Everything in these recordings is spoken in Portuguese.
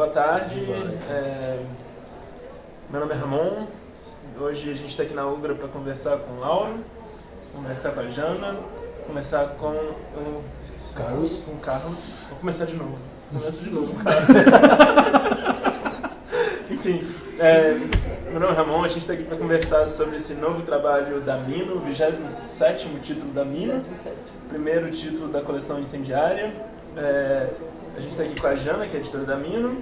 boa tarde. Meu nome é Ramon. Hoje a gente está aqui na Ugra para conversar com o Lauro, conversar com a Jana, conversar com o... Carlos. Com o Carlos. Vou começar de novo. Carlos. Enfim, meu nome é Ramon, a gente está aqui para conversar sobre esse novo trabalho da Mino, o 27º título da Mino, 27º. Primeiro título da coleção Incendiária. A gente está aqui com a Jana, que é editora da Mino,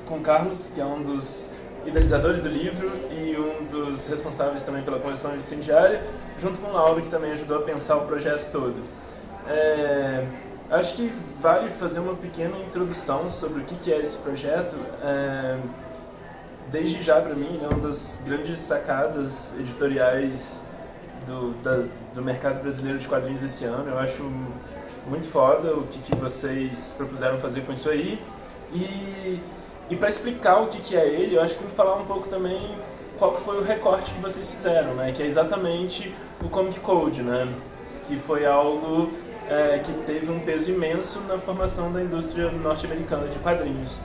com o Carlos, que é um dos idealizadores do livro e um dos responsáveis também pela coleção Incendiária, junto com o Lauro, que também ajudou a pensar o projeto todo. Acho que vale fazer uma pequena introdução sobre o que é esse projeto. Desde já, para mim, é uma das grandes sacadas editoriais do mercado brasileiro de quadrinhos esse ano. Eu acho muito foda o que vocês propuseram fazer com isso aí. E para explicar o que é ele, eu acho que tem que falar um pouco também qual que foi o recorte que vocês fizeram, né? Que é exatamente o Comic Code, né? Que foi algo que teve um peso imenso na formação da indústria norte-americana de quadrinhos.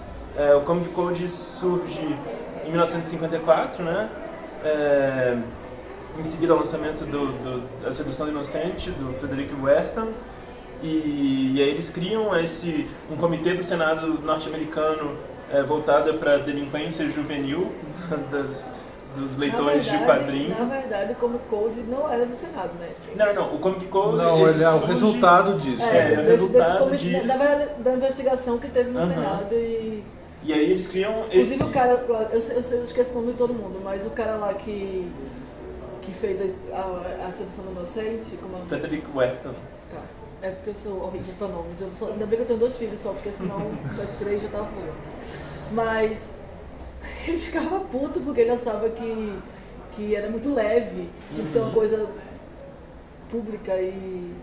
O Comic Code surge em 1954, né? Em seguida ao lançamento da Sedução do Inocente, do Frederick Wertham. E aí eles criam um comitê do Senado norte-americano voltada para a delinquência juvenil dos leitores de quadrinhos. Na verdade, o Comic Code não era do Senado, né? Não, o Comic Code... Não, ele é o resultado disso. Da investigação que teve no Senado E aí eles criam Inclusive o cara, eu esqueço o nome de todo mundo, mas o cara lá que fez a Sedução do Inocente, como é? Frederick Wertham. Tá. É porque eu sou horrível para nomes. Ainda bem que eu tenho 2 filhos só, porque senão se tivesse 3 já tava boa. Mas ele ficava puto porque ele achava que era muito leve, tinha que ser uma coisa pública e...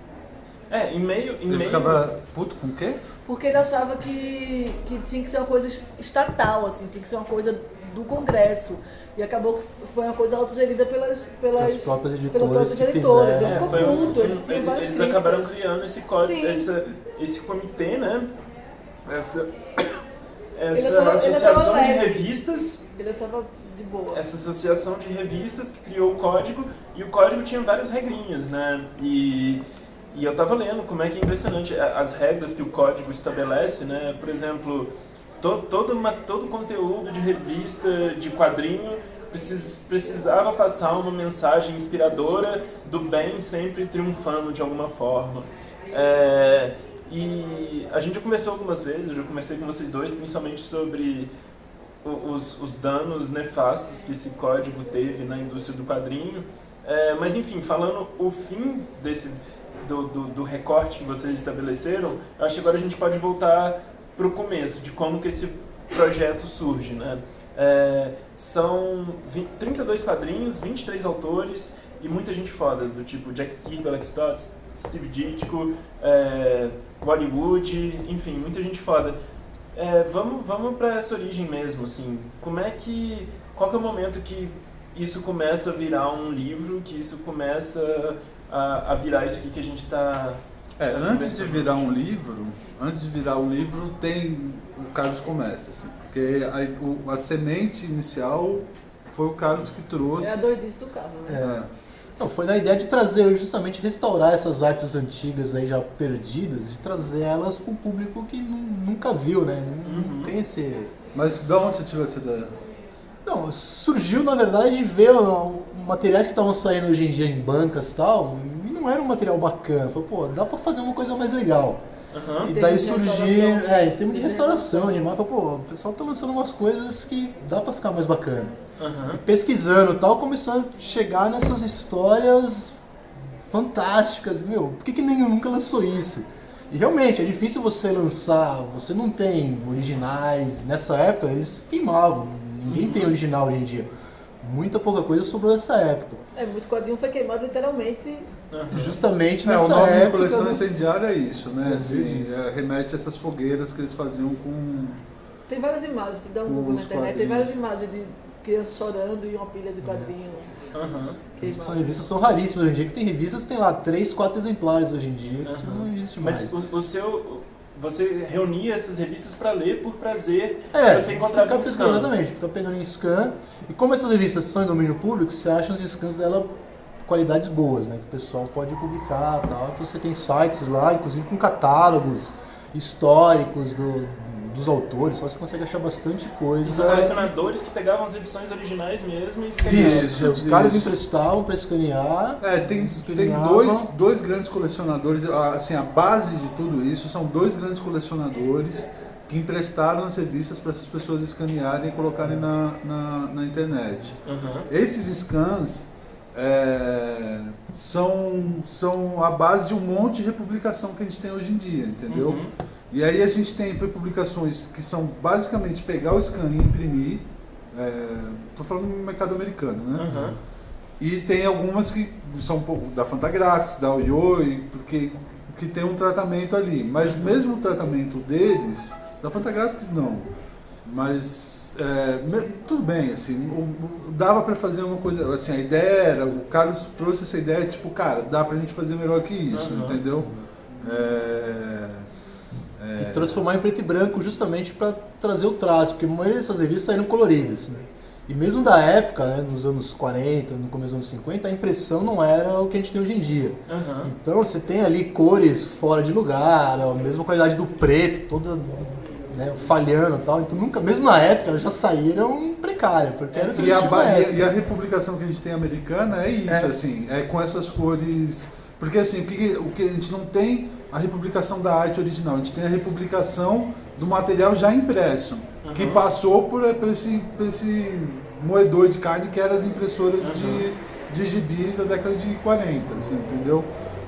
Ele ficava puto com o quê? Porque ele achava que tinha que ser uma coisa estatal, assim, tinha que ser uma coisa do Congresso. E acabou que foi uma coisa autogerida pelas próprias editoras. Ele ficou puto, ele tinha várias Eles críticas. acabaram criando esse código, esse comitê, né? Essa associação de revistas. Ele achava de boa. Essa associação de revistas que criou o código, e o código tinha várias regrinhas, né? E eu tava lendo como é que é impressionante as regras que o código estabelece, né? Por exemplo, todo conteúdo de revista, de quadrinho, precisava passar uma mensagem inspiradora do bem sempre triunfando de alguma forma. E a gente já conversou algumas vezes, eu já conversei com vocês dois, principalmente sobre os danos nefastos que esse código teve na indústria do quadrinho. Mas enfim, falando o fim do recorte que vocês estabeleceram, eu acho que agora a gente pode voltar para o começo, de como que esse projeto surge, né? São 32 quadrinhos, 23 autores e muita gente foda, do tipo Jack Kirby, Alex Todd, Steve Ditko, Bollywood, enfim, muita gente foda. Vamos para essa origem mesmo, assim, qual que é o momento que isso começa a virar um livro, que isso começa a virar isso aqui que a gente está... Antes de virar um livro, o Carlos começa, assim, porque a semente inicial foi o Carlos que trouxe. É a doidice do Carlos, né? Não, foi na ideia de trazer, justamente restaurar essas artes antigas aí já perdidas, de trazer elas para um público que nunca viu, né? Não tem esse... Mas de onde você tirou essa ideia? Não, surgiu na verdade de ver materiais que estavam saindo hoje em dia em bancas e tal, e não era um material bacana. Falei, pô, dá pra fazer uma coisa mais legal. E daí surgiu, em termos de restauração, de imagem, falei, pô, o pessoal tá lançando umas coisas que dá pra ficar mais bacana. E pesquisando e tal, começando a chegar nessas histórias fantásticas. Meu, por que nenhum nunca lançou isso? E realmente, é difícil você lançar, você não tem originais. Nessa época, eles queimavam. Ninguém tem original hoje em dia. Muita pouca coisa sobrou dessa época. Muito quadrinho foi queimado literalmente. Justamente nessa época. O nome da coleção Incendiária é isso, né? Assim, remete a essas fogueiras que eles faziam com... Tem várias imagens, se dá um Google na internet, tem várias imagens de crianças chorando e uma pilha de quadrinho. São revistas são raríssimas hoje em dia, que tem revistas que tem lá 3, 4 exemplares hoje em dia, isso não existe mais. Mas você reunia essas revistas para ler por prazer, que você encontrava no scan. Exatamente, fica pegando em scan. E como essas revistas são em domínio público, você acha os scans dela qualidades boas, né? Que o pessoal pode publicar e tal. Então você tem sites lá, inclusive com catálogos históricos dos autores, só você consegue achar bastante coisa. E são colecionadores que pegavam as edições originais mesmo e escaneavam. Isso, os caras emprestavam para escanear. Tem dois grandes colecionadores, assim, a base de tudo isso são dois grandes colecionadores que emprestaram as revistas para essas pessoas escanearem e colocarem na internet. Uhum. Esses scans são a base de um monte de republicação que a gente tem hoje em dia, entendeu? Uhum. E aí a gente tem republicações que são basicamente pegar o scan e imprimir, tô falando no mercado americano, né? Uhum. E tem algumas que são um pouco da Fantagraphics, da Oyoi, que tem um tratamento ali, mas mesmo o tratamento deles, da Fantagraphics não, mas tudo bem, assim, dava para fazer uma coisa, assim, a ideia era, o Carlos trouxe essa ideia, tipo, cara, dá pra gente fazer melhor que isso, entendeu? E transformar em preto e branco justamente para trazer o traço, porque a maioria dessas revistas saíram coloridas, né? E mesmo da época, né, nos anos 40, no começo dos anos 50, a impressão não era o que a gente tem hoje em dia. Uhum. Então você tem ali cores fora de lugar, a mesma qualidade do preto, toda, né, falhando e tal. Então nunca, mesmo na época, elas já saíram precárias, porque era e a republicação que a gente tem americana é isso, assim, com essas cores. Porque assim, o que a gente não tem a republicação da arte original, a gente tem a republicação do material já impresso, que passou por esse moedor de carne que eram as impressoras de gibi da década de 40, assim, entendeu?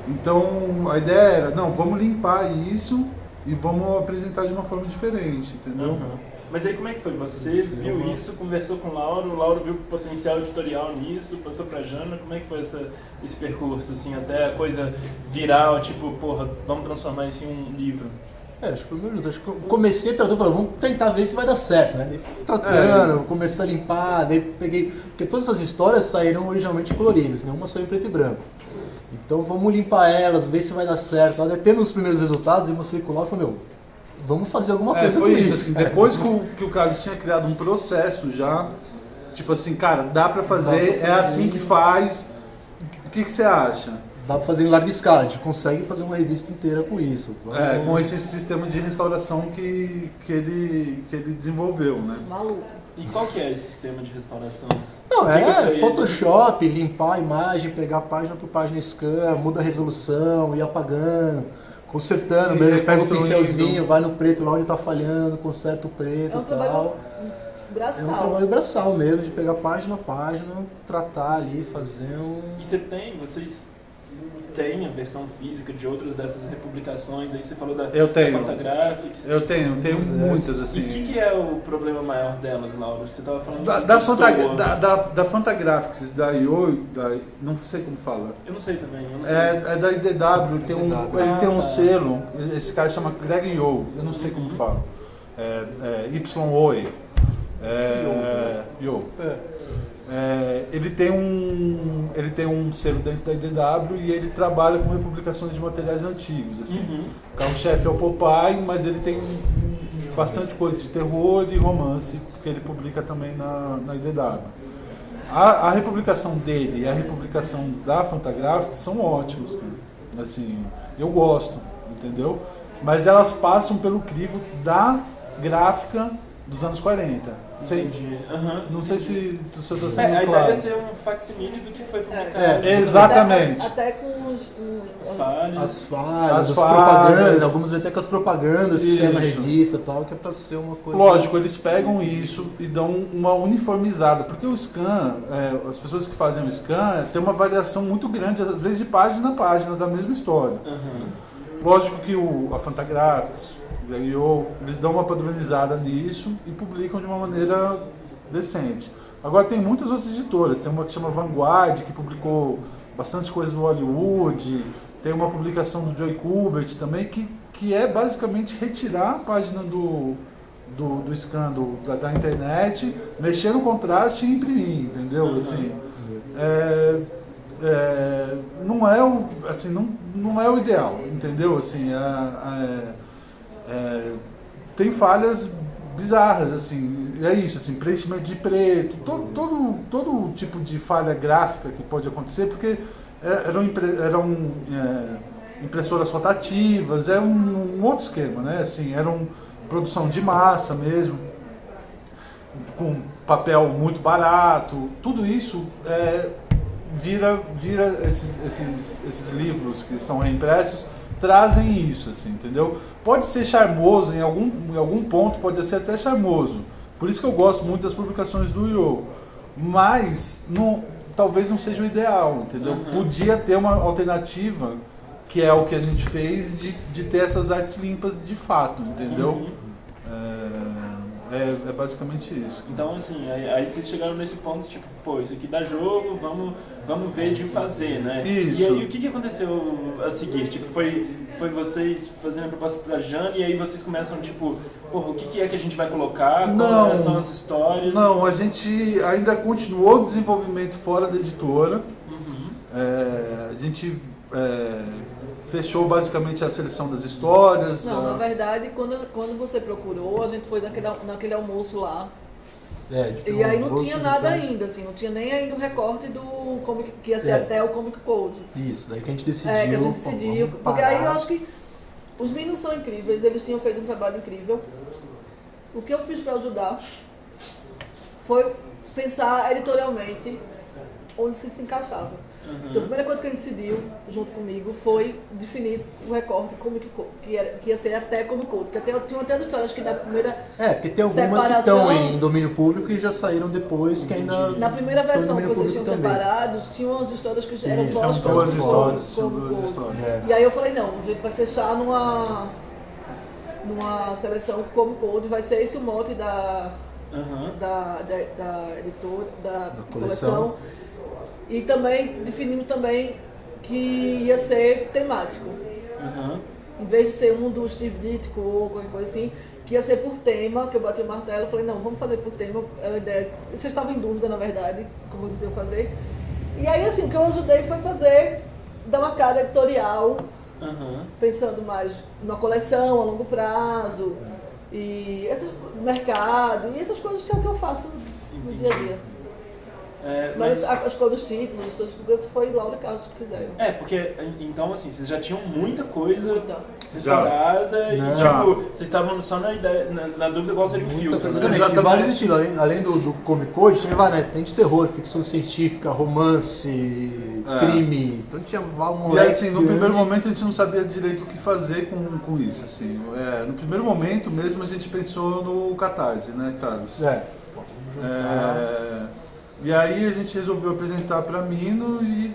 Então a ideia era, não, vamos limpar isso e vamos apresentar de uma forma diferente, entendeu? Uhum. Mas aí como é que foi? Você viu isso, conversou com o Lauro viu potencial editorial nisso, passou pra Jana, como é que foi esse percurso, assim, até a coisa viral, tipo, porra, vamos transformar isso em um livro? Acho que foi meu junto. Acho que eu comecei a tratar, falei, vamos tentar ver se vai dar certo, né? Daí fui tratando, comecei a limpar, daí peguei... Porque todas as histórias saíram originalmente coloridas, né? Uma saiu em preto e branco. Então vamos limpar elas, ver se vai dar certo. Até tendo os primeiros resultados, eu mostrei com o Lauro e falei, vamos fazer alguma coisa com isso. Assim, depois que o Carlos tinha criado um processo já, tipo assim, cara, dá pra fazer, é assim que faz, o que você acha? Dá pra fazer em larga escala, a gente consegue fazer uma revista inteira com isso. Com esse sistema de restauração que ele desenvolveu, né? Maluco. E qual que é esse sistema de restauração? Não, Photoshop, limpar a imagem, pegar página por página scan, muda a resolução, ir apagando, consertando mesmo, pega o pincelzinho, vai no preto lá onde tá falhando, conserta o preto e tal. Braçal. É um trabalho braçal mesmo, de pegar página a página, tratar ali, fazer E vocês têm a versão física de outras dessas republicações? Aí você falou da Fantagraphics. Eu tenho muitas, assim. E o que é o problema maior delas, Lauro? Você estava falando da Fantagraphics, da IO, não sei como fala. Eu não sei também, eu não sei. É da IDW, ele tem um selo, esse cara chama Greg Yo, eu não sei como fala. YOE. Ele tem um selo dentro da IDW e ele trabalha com republicações de materiais antigos, assim. O carro-chefe é o Popeye, mas ele tem bastante coisa de terror e romance que ele publica também na IDW. A republicação dele e a republicação da Fantagraphics são ótimas, cara. Assim, eu gosto, entendeu? Mas elas passam pelo crivo da gráfica dos anos 40. Não sei se você está sendo claro. A ideia é ser um facsimile do que foi publicado. Exatamente. Até com as falhas, as propagandas, alguns até com as propagandas que tinha na revista e tal, que é para ser uma coisa... Lógico, eles pegam isso e dão uma uniformizada, porque o scan, as pessoas que fazem o scan, tem uma variação muito grande, às vezes de página a página da mesma história. Lógico que a Fantagraphics, eles dão uma padronizada nisso e publicam de uma maneira decente. Agora tem muitas outras editoras, tem uma que chama Vanguard, que publicou bastante coisa do Hollywood, tem uma publicação do Joy Kubert também, que é basicamente retirar a página do scan da internet, mexer no contraste e imprimir, entendeu? Assim, não é o ideal, entendeu? Assim, tem falhas bizarras, assim, é isso, assim, preenchimento de preto, todo tipo de falha gráfica que pode acontecer, porque eram impressoras rotativas, é um outro esquema, né, assim, eram produção de massa mesmo, com papel muito barato, tudo isso vira esses livros que são reimpressos, trazem isso, assim, entendeu? Pode ser charmoso, em algum ponto pode ser até charmoso. Por isso que eu gosto muito das publicações do Yo. Mas talvez não seja o ideal, entendeu? Podia ter uma alternativa, que é o que a gente fez, de ter essas artes limpas de fato, entendeu? É basicamente isso. Então, assim, aí vocês chegaram nesse ponto, tipo, pô, isso aqui dá jogo, vamos ver de fazer, né? Isso. E aí, o que aconteceu a seguir? Tipo, foi vocês fazendo a proposta pra Jane, e aí vocês começam, tipo, porra, o que é que a gente vai colocar? Quais são as histórias? Não, a gente ainda continuou o desenvolvimento fora da editora. A gente fechou basicamente a seleção das histórias. Não, na verdade, quando você procurou, a gente foi naquele almoço lá. E aí não tinha nada ainda, assim, não tinha nem ainda o recorte do comic, que ia ser até o Comic Code. Isso, daí que a gente decidiu. Que a gente decidiu. Porque aí eu acho que os meninos são incríveis, eles tinham feito um trabalho incrível. O que eu fiz para ajudar foi pensar editorialmente onde se encaixava. Então, a primeira coisa que a gente decidiu, junto comigo, foi definir o recorte Comic Code, que ia ser até Comic Code, que tinha até as histórias que na primeira porque tem algumas que estão em domínio público e já saíram depois, que ainda... Na primeira versão que vocês tinham separados, tinham as histórias que eram duas histórias. E aí eu falei, não, a gente vai fechar numa seleção Comic Code, vai ser esse o mote da editora, da coleção. E também definimos também que ia ser temático. Em vez de ser um do Steve Ditko ou qualquer coisa assim, que ia ser por tema, que eu bati o martelo, falei, não, vamos fazer por tema. A ideia, vocês estavam em dúvida, na verdade, como vocês iam fazer. E aí, assim, o que eu ajudei foi dar uma cara editorial, pensando mais numa coleção a longo prazo, e mercado, e essas coisas que é o que eu faço no dia a dia. Mas as cores dos títulos, todas as coisas, foi Laura e Carlos que fizeram. Porque, então, assim, vocês já tinham muita coisa restaurada e, tipo, vocês estavam só na ideia, na dúvida qual seria o filtro. Exatamente, vários estilos, além do Comic Code, tinha tem de terror, ficção científica, romance, crime, então tinha E aí, assim, no primeiro momento a gente não sabia direito o que fazer com isso, assim. No primeiro momento mesmo a gente pensou no Catarse, né, Carlos? E aí a gente resolveu apresentar para a Mino e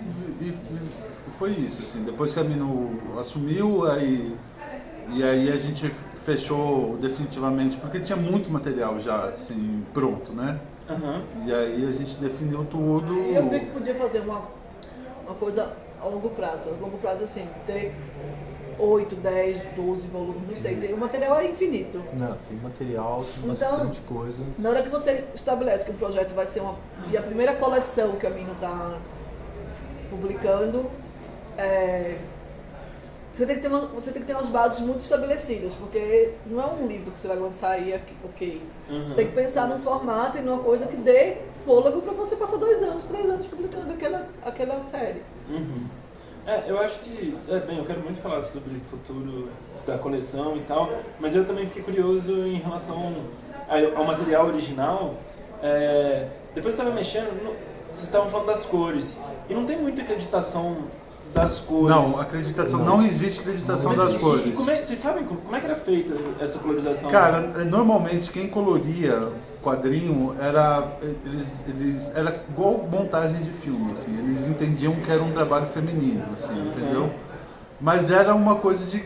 foi isso, assim. Depois que a Mino assumiu, e aí a gente fechou definitivamente, porque tinha muito material já, assim, pronto, né? E aí a gente definiu tudo. E eu vi que podia fazer uma coisa a longo prazo. A longo prazo, assim, ter 8, 10, 12 volumes, não sei. O material é infinito. Não, tem material, tem bastante coisa. Na hora que você estabelece que o projeto vai ser e a primeira coleção que a Mino está publicando, você tem que ter umas bases muito estabelecidas, porque não é um livro que você vai lançar aí, ok. Você tem que pensar num formato e numa coisa que dê fôlego para você passar 2 anos, 3 anos publicando aquela série. Eu acho que, eu quero muito falar sobre o futuro da coleção e tal, mas eu também fiquei curioso em relação ao material original. Depois eu estava mexendo, vocês estavam falando das cores, e não tem muita acreditação das cores. Não, acreditação, não existe acreditação das cores. Vocês sabem como é que era feita essa colorização? Cara, normalmente quem coloria quadrinho era igual montagem de filme, assim. Eles entendiam que era um trabalho feminino, assim, entendeu? Mas era uma coisa de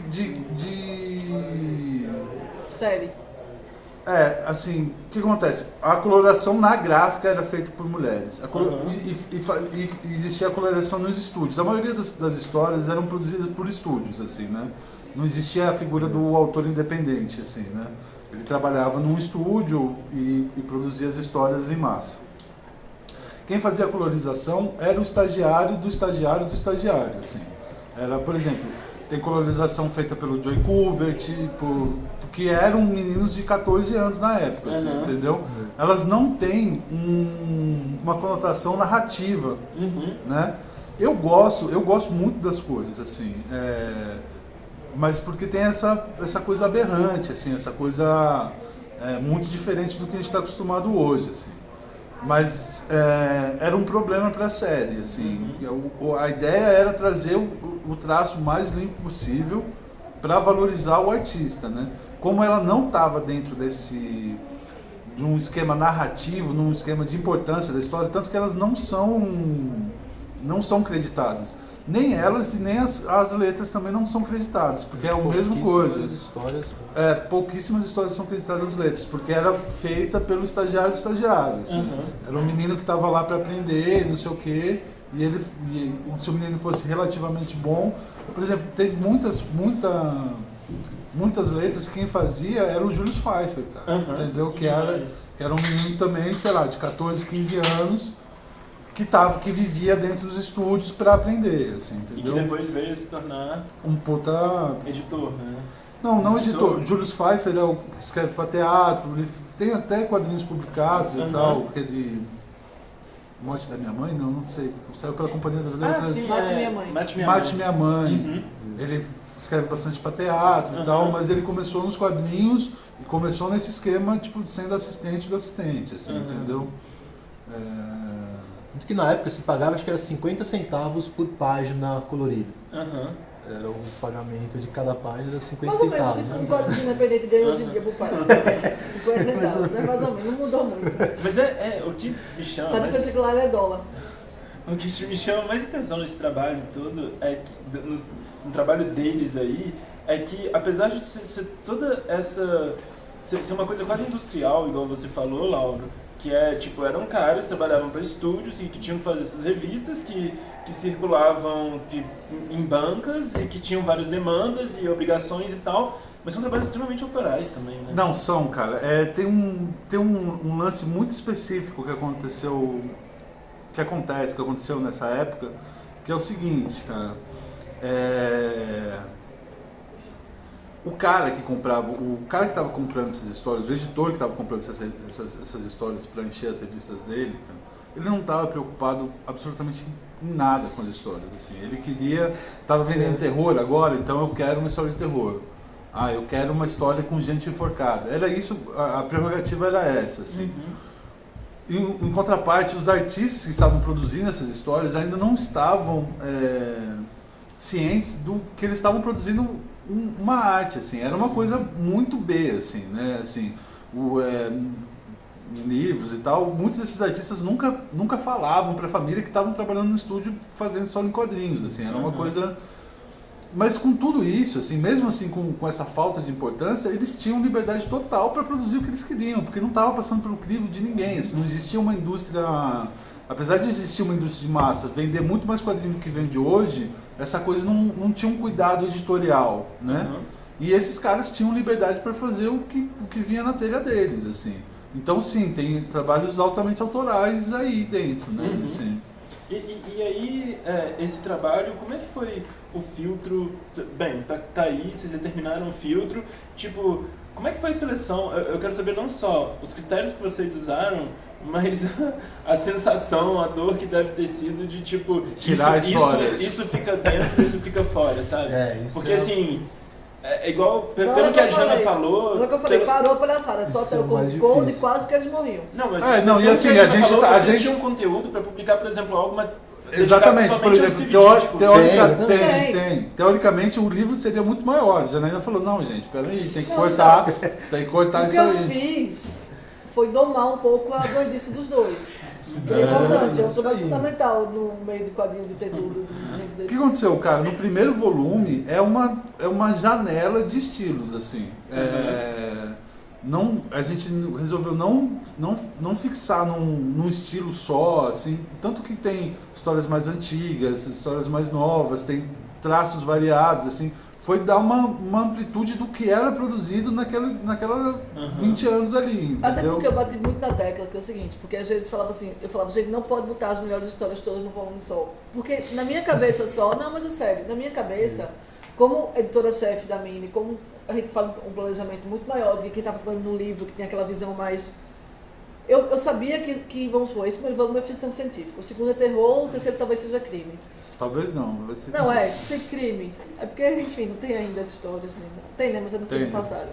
série. Assim, o que acontece? A coloração na gráfica era feita por mulheres. E existia a coloração nos estúdios. A maioria das histórias eram produzidas por estúdios, assim, né? Não existia a figura do autor independente, assim, né? Ele trabalhava num estúdio e produzia as histórias em massa. Quem fazia a colorização era o estagiário do estagiário do estagiário, assim. Era, por exemplo, tem colorização feita pelo Joey Kubert, que eram meninos de 14 anos na época, assim, entendeu? Elas não têm uma conotação narrativa, né? Eu gosto muito das cores, assim, mas porque tem essa coisa aberrante, assim, essa coisa muito diferente do que a gente está acostumado hoje, assim. Mas era um problema para a série, assim. A ideia era trazer o traço mais limpo possível para valorizar o artista, né? Como ela não estava dentro de um esquema narrativo, num esquema de importância da história, tanto que elas não são creditadas. Nem elas e nem as letras também não são creditadas, porque é a mesma coisa. Pouquíssimas histórias são creditadas as letras, porque era feita pelo estagiário do estagiário. Assim. Era um menino que estava lá para aprender, não sei o quê, e se o menino fosse relativamente bom. Por exemplo, teve muitas letras que quem fazia era o Julius Pfeiffer, cara, entendeu? Que era um menino também, sei lá, de 14, 15 anos, que vivia dentro dos estúdios para aprender, assim, entendeu? E que depois veio se tornar um puta editor, né? Não editor. Julius Pfeiffer é o que escreve para teatro, ele tem até quadrinhos publicados e tal, aquele Morte da Minha Mãe, não sei, saiu pela Companhia das Letras. Sim, Mate Minha Mãe. Mate Minha Mãe. Ele escreve bastante para teatro e tal, mas ele começou nos quadrinhos e começou nesse esquema, tipo, sendo assistente do assistente, assim, entendeu? Tanto que na época se pagava, acho que era 50 centavos por página colorida. Era o pagamento de cada página, era 50 centavos. Mais ou menos, um quadrinho independente ganha hoje em dia por página. 50 centavos, né? Mais ou menos, não mudou muito. Mas o que me chama... Só diferença que lá é dólar. O que me chama mais atenção nesse trabalho todo é que, no trabalho deles aí, é que apesar de ser toda essa... ser uma coisa quase industrial, igual você falou, Lauro, que eram caras que trabalhavam para estúdios e que tinham que fazer essas revistas que circulavam em bancas e que tinham várias demandas e obrigações e tal, mas são trabalhos extremamente autorais também, né? Não, são, cara. Tem um lance muito específico que aconteceu nessa época, que é o seguinte, cara. O cara que estava comprando essas histórias, o editor que estava comprando essas histórias para encher as revistas dele, ele não estava preocupado absolutamente em nada com as histórias. Assim. Ele estava vendendo terror agora, então eu quero uma história de terror. Eu quero uma história com gente enforcada. Era isso, a prerrogativa era essa. Assim. Em contraparte, os artistas que estavam produzindo essas histórias ainda não estavam cientes do que eles estavam produzindo uma arte, assim, era uma coisa muito B, assim, né, assim, livros e tal, muitos desses artistas nunca falavam para a família que estavam trabalhando no estúdio fazendo história em quadrinhos, assim, era uma coisa... Mas com tudo isso, assim, mesmo assim com essa falta de importância, eles tinham liberdade total para produzir o que eles queriam, porque não estava passando pelo crivo de ninguém, assim, não existia uma indústria... Apesar de existir uma indústria de massa, vender muito mais quadrinho do que vende hoje, essa coisa não tinha um cuidado editorial, né? E esses caras tinham liberdade para fazer o que vinha na telha deles, assim. Então, sim, tem trabalhos altamente autorais aí dentro, né? Assim. E aí, esse trabalho, como é que foi o filtro? Bem, tá aí, vocês determinaram o filtro, tipo, como é que foi a seleção? Eu quero saber não só os critérios que vocês usaram, mas a sensação, a dor que deve ter sido de, tipo, tirar isso fica dentro, isso fica fora, sabe? Porque assim, é igual, pelo que a Jana falou... Pelo que eu falei, parou a palhaçada, só até o Cold e quase que eles morriam. Não, mas e assim, a gente vocês tinham conteúdo para publicar, por exemplo, alguma... Exatamente, por exemplo, teoricamente o livro seria muito maior. A Janaína falou, não, gente, peraí, tem que cortar isso aí. O que eu fiz foi domar um pouco a doidice dos dois. Que é importante, é um trabalho fundamental no meio do quadrinho de ter tudo. O que aconteceu, cara? No primeiro volume é uma janela de estilos, assim. A gente resolveu não fixar num estilo só, assim, tanto que tem histórias mais antigas, histórias mais novas, tem traços variados, assim, foi dar uma amplitude do que era produzido naquela 20 anos ali, entendeu? Até porque eu bati muito na tecla, que é o seguinte, porque às vezes eu falava, gente, não pode botar as melhores histórias todas no volume só, porque na minha cabeça só, não, mas é sério, na minha cabeça, como editora-chefe da Mini, como a gente faz um planejamento muito maior do que quem estava trabalhando no livro, que tem aquela visão mais... Eu sabia que, vamos supor, esse primeiro volume é ficção científica, o segundo é terror, o terceiro talvez seja crime. Talvez não. Vai ser Não, ser crime. É porque, enfim, não tem ainda as histórias. Né? Tem, né? Mas eu não sei, não passaram.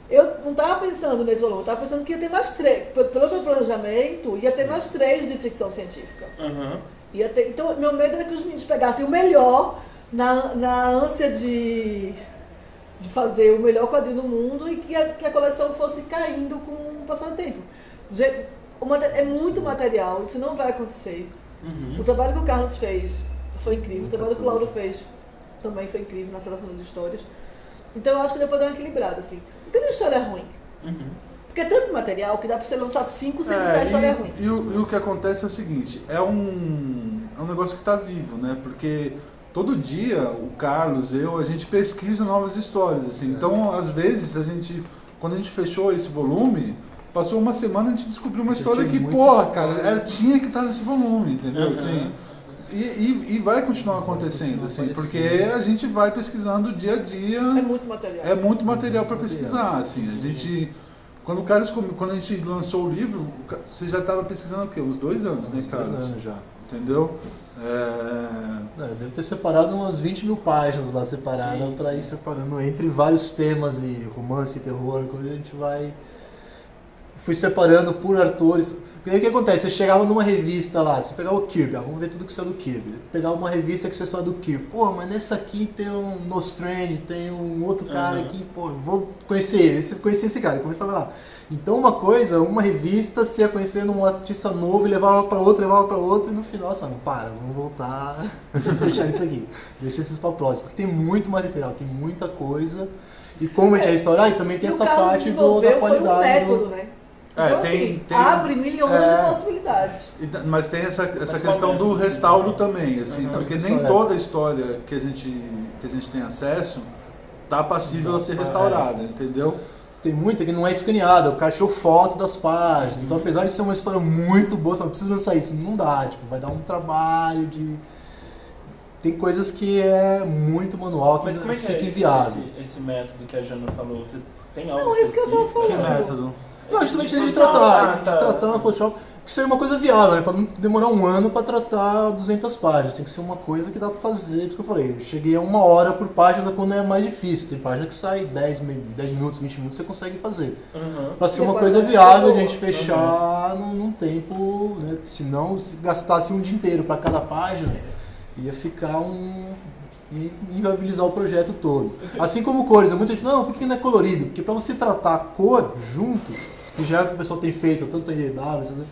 Eu não estava pensando nesse volume, eu estava pensando que ia ter mais 3. Pelo meu planejamento, ia ter mais 3 de ficção científica. Então, meu medo era que os meninos pegassem o melhor na ânsia de fazer o melhor quadrinho do mundo e que a coleção fosse caindo com o passar do tempo. É muito material, isso não vai acontecer. O trabalho que o Carlos fez foi incrível, o trabalho que o Lauro fez também foi incrível na seleção das histórias. Então eu acho que depois dá uma equilibrada, assim. Não tem uma história ruim. Porque é tanto material que dá pra você lançar 5 sem muita história ruim. E o que acontece é o seguinte, é um negócio que tá vivo, né? Porque todo dia o Carlos, a gente pesquisa novas histórias, assim. Então, às vezes, quando a gente fechou esse volume, passou uma semana e a gente descobriu uma história que, porra, cara, tinha que estar nesse volume, entendeu? Assim, e vai continuar acontecendo, assim, porque a gente vai pesquisando dia a dia. É muito material. É muito material para pesquisar, assim. A gente, quando a gente lançou o livro, você já estava pesquisando o quê? Uns 2 anos, né, Carlos? 2 anos já. Entendeu? Não, eu devo ter separado umas 20 mil páginas lá separadas para ir separando entre vários temas e romance e terror, coisa a gente vai... Fui separando por autores. Porque aí o que acontece? Você chegava numa revista lá, você pegava o Kirby, vamos ver tudo que saiu do Kirby. Pegava uma revista que você saiu do Kirby. Pô, mas nessa aqui tem um No Strange, tem um outro cara aqui, pô, vou conhecer ele. Você conhecia esse cara, começava lá. Então uma revista, você ia conhecendo um artista novo e levava pra outra, e no final você fala, vamos voltar, deixar isso aqui, deixa esses pra próximo. Porque tem muito material, tem muita coisa. E como a gente vai restaurar, e também tem essa parte da qualidade. Foi um método, né? Então, tem, abre milhões de possibilidades. Mas tem essa questão do restauro também, assim, porque nem toda a história que a gente tem acesso tá passível a ser restaurada, entendeu? Tem muita que não é escaneada, o cara achou foto das páginas. Então, apesar de ser uma história muito boa, eu preciso lançar isso. Não dá, vai dar um trabalho de... Tem coisas que é muito manual, que fica inviável. Esse método que a Jana falou? Você tem algo específico? Não, isso que eu tô falando. Que método? Não, justamente a gente tratar no Photoshop, que seria uma coisa viável, né? Pra não demorar 1 ano pra tratar 200 páginas. Tem que ser uma coisa que dá pra fazer, isso que eu falei. Eu cheguei a 1 hora por página quando é mais difícil. Tem página que sai 10 minutos, 20 minutos, você consegue fazer. Pra ser uma coisa viável, a gente fechar num tempo, né? Se não, se gastasse um dia inteiro pra cada página, ia ficar inviabilizar o projeto todo. Assim como cores, muita gente fala, não, por que não é colorido? Porque pra você tratar a cor junto, que já é o que o pessoal tem feito, tanto em EW,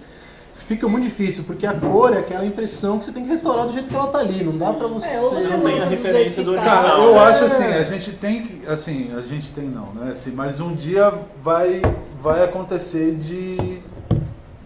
fica muito difícil, porque a cor é aquela impressão que você tem que restaurar do jeito que ela tá ali, não dá pra você... ou você não tem a referência do original. Cara, eu acho assim, a gente tem, né, assim, mas um dia vai acontecer de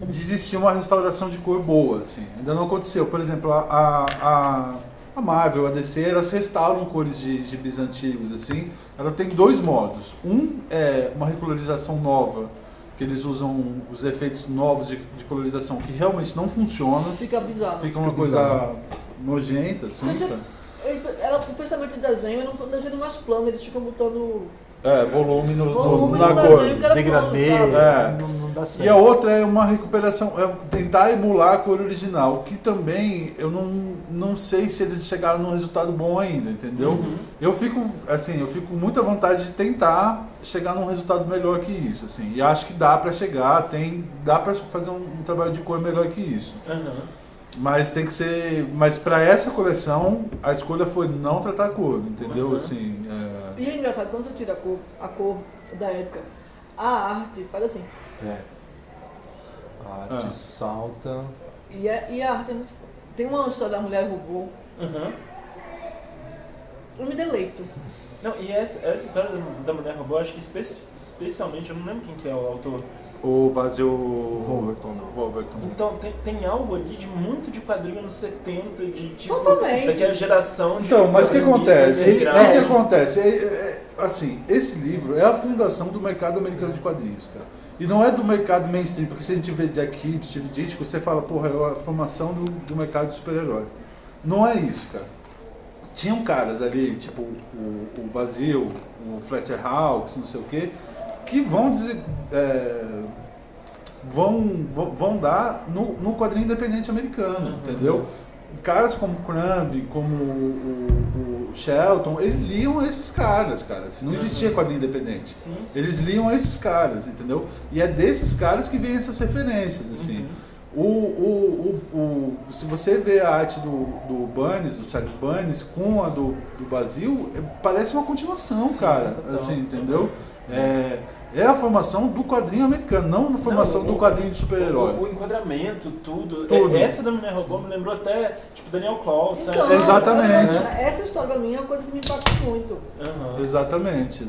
existir uma restauração de cor boa, assim, ainda não aconteceu. Por exemplo, a Marvel, a DC, elas restauram cores de gibis antigos, assim. Ela tem 2 modos. Um é uma recolorização nova, que eles usam os efeitos novos de colorização que realmente não funcionam. Fica bizarro. Fica uma coisa nojenta, assim. O pensamento de desenho é um desenho mais plano, eles ficam botando... volume na cor. Degradê, não dá certo. E a outra é uma recuperação, tentar emular a cor original, que também eu não sei se eles chegaram num resultado bom ainda, entendeu? Eu fico com muita vontade de tentar chegar num resultado melhor que isso, assim. E acho que dá pra chegar, dá pra fazer um trabalho de cor melhor que isso. Mas tem que ser. Mas para essa coleção, a escolha foi não tratar a cor, entendeu? Assim, E é engraçado, quando você tira a cor da época, a arte faz assim. A arte salta. E a arte é muito. Tem uma história da mulher robô. Eu me deleito. Não, e essa história da mulher robô, acho que especialmente, eu não lembro quem que é o autor. O Basil Wolverton. Então tem algo ali de muito de quadrinho anos 70, de tipo, totalmente. daquela geração de... Então, mas o que acontece? O que acontece? Assim, esse livro é a fundação do mercado americano de quadrinhos, cara. E não é do mercado mainstream, porque se a gente vê Jack Kirby, Steve Ditko, você fala, porra, é a formação do mercado de super-herói. Não é isso, cara. tinham caras ali, tipo o Basil, o Fletcher Hawks, não sei o quê, que vão dizer, vão dar no quadrinho independente americano, entendeu? Caras como Crumb, como o Shelton, eles liam esses caras, cara. Assim, não existia quadrinho independente. Sim. Eles liam esses caras, entendeu? E é desses caras que vêm essas referências, assim. Se você vê a arte do Burns, do Charles Burns, com a do Basil, parece uma continuação, cara. Total. Assim, entendeu? É a formação do quadrinho americano, não a formação do quadrinho de super-herói. O enquadramento, tudo. Tudo. Essa da Mulher Robô me lembrou até, tipo, Daniel Klaus. Então, Exatamente. Essa história pra mim é uma coisa que me impacta muito. Exatamente.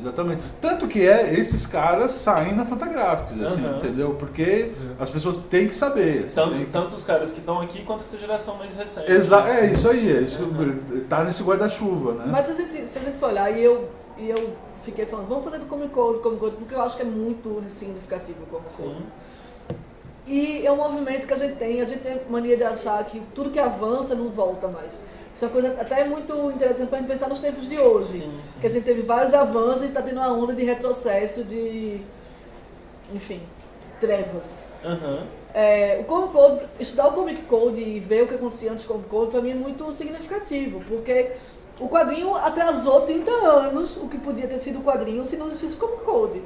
Tanto que esses caras saem na Fantagraphics, assim, entendeu? Porque as pessoas têm que saber. Assim, Tanto os caras que estão aqui quanto essa geração mais recente. É isso aí, tá nesse guarda-chuva, né? Mas se a gente for olhar, e eu fiquei falando, vamos fazer do Comic Code, porque eu acho que é muito significativo o Comic Code. Sim. E é um movimento que a gente tem mania de achar que tudo que avança não volta mais. Isso é uma coisa até muito interessante para a gente pensar nos tempos de hoje. Sim. Que a gente teve vários avanços e está tendo uma onda de retrocesso, enfim, trevas. O Comic Code, estudar o Comic Code e ver o que acontecia antes do Comic Code, para mim é muito significativo, porque o quadrinho atrasou 30 anos o que podia ter sido o quadrinho se não existisse o Comic Code.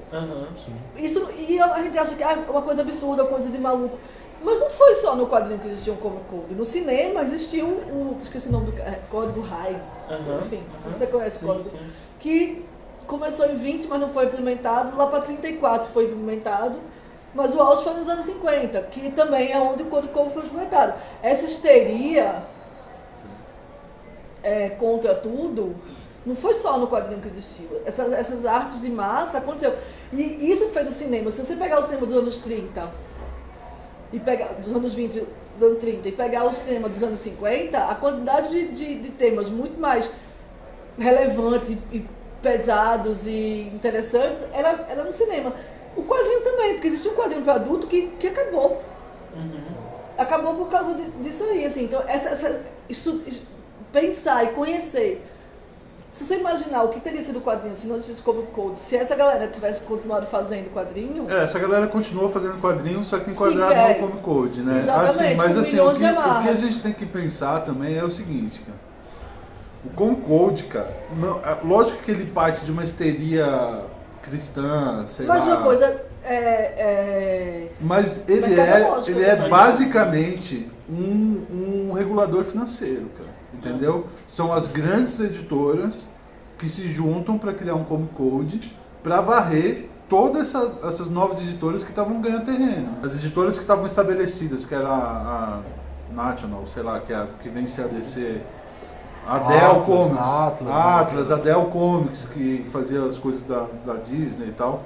Isso, e a gente acha que é uma coisa absurda, uma coisa de maluco. Mas não foi só no quadrinho que existia um Comic Code. No cinema existia esqueci o nome do Código Haig. Enfim, se você conhece o código. Que começou em 20, mas não foi implementado. Lá para 34 foi implementado. Mas o auge foi nos anos 50, que também é onde o Comic Code foi implementado. Essa histeria contra tudo, não foi só no quadrinho que existiu. Essas artes de massa aconteceu. E isso fez o cinema. Se você pegar o cinema dos anos 30, dos anos 20, dos anos 30, e pegar o cinema dos anos 50, a quantidade de temas muito mais relevantes e pesados e interessantes era no cinema. O quadrinho também, porque existia um quadrinho para adulto que acabou. Acabou por causa disso aí. Assim. Então, pensar e conhecer. Se você imaginar o que teria sido o quadrinho se não existisse Comic Code, se essa galera tivesse continuado fazendo quadrinho... essa galera continua fazendo quadrinho, só que enquadrado no Comic Code, né? Exatamente, mas com assim, milhões de o que amarras. a gente tem que pensar também é o seguinte, cara. O Comic Code, cara, lógico que ele parte de uma histeria cristã, sei lá... Mas uma coisa... Mas ele é basicamente um regulador financeiro, cara. Entendeu? São as grandes editoras que se juntam para criar um Comic Code para varrer todas essas novas editoras que estavam ganhando terreno. As editoras que estavam estabelecidas, que era a National, sei lá, que vence a DC, a Dell Comics, Atlas, a Dell Comics, que fazia as coisas da Disney e tal.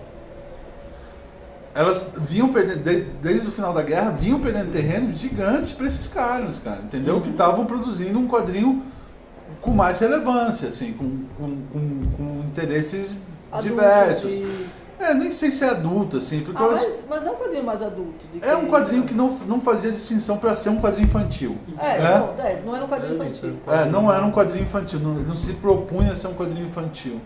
Elas vinham perdendo, desde o final da guerra, vinham perdendo terreno gigante para esses caras, cara, entendeu? Que estavam produzindo um quadrinho com mais relevância, assim, com interesses adultos diversos. Nem sei se é adulto, assim, porque mas é um quadrinho mais adulto. É um quadrinho que não fazia distinção para ser um quadrinho infantil. Não era um quadrinho infantil. Não era um quadrinho infantil, não se propunha a ser um quadrinho infantil.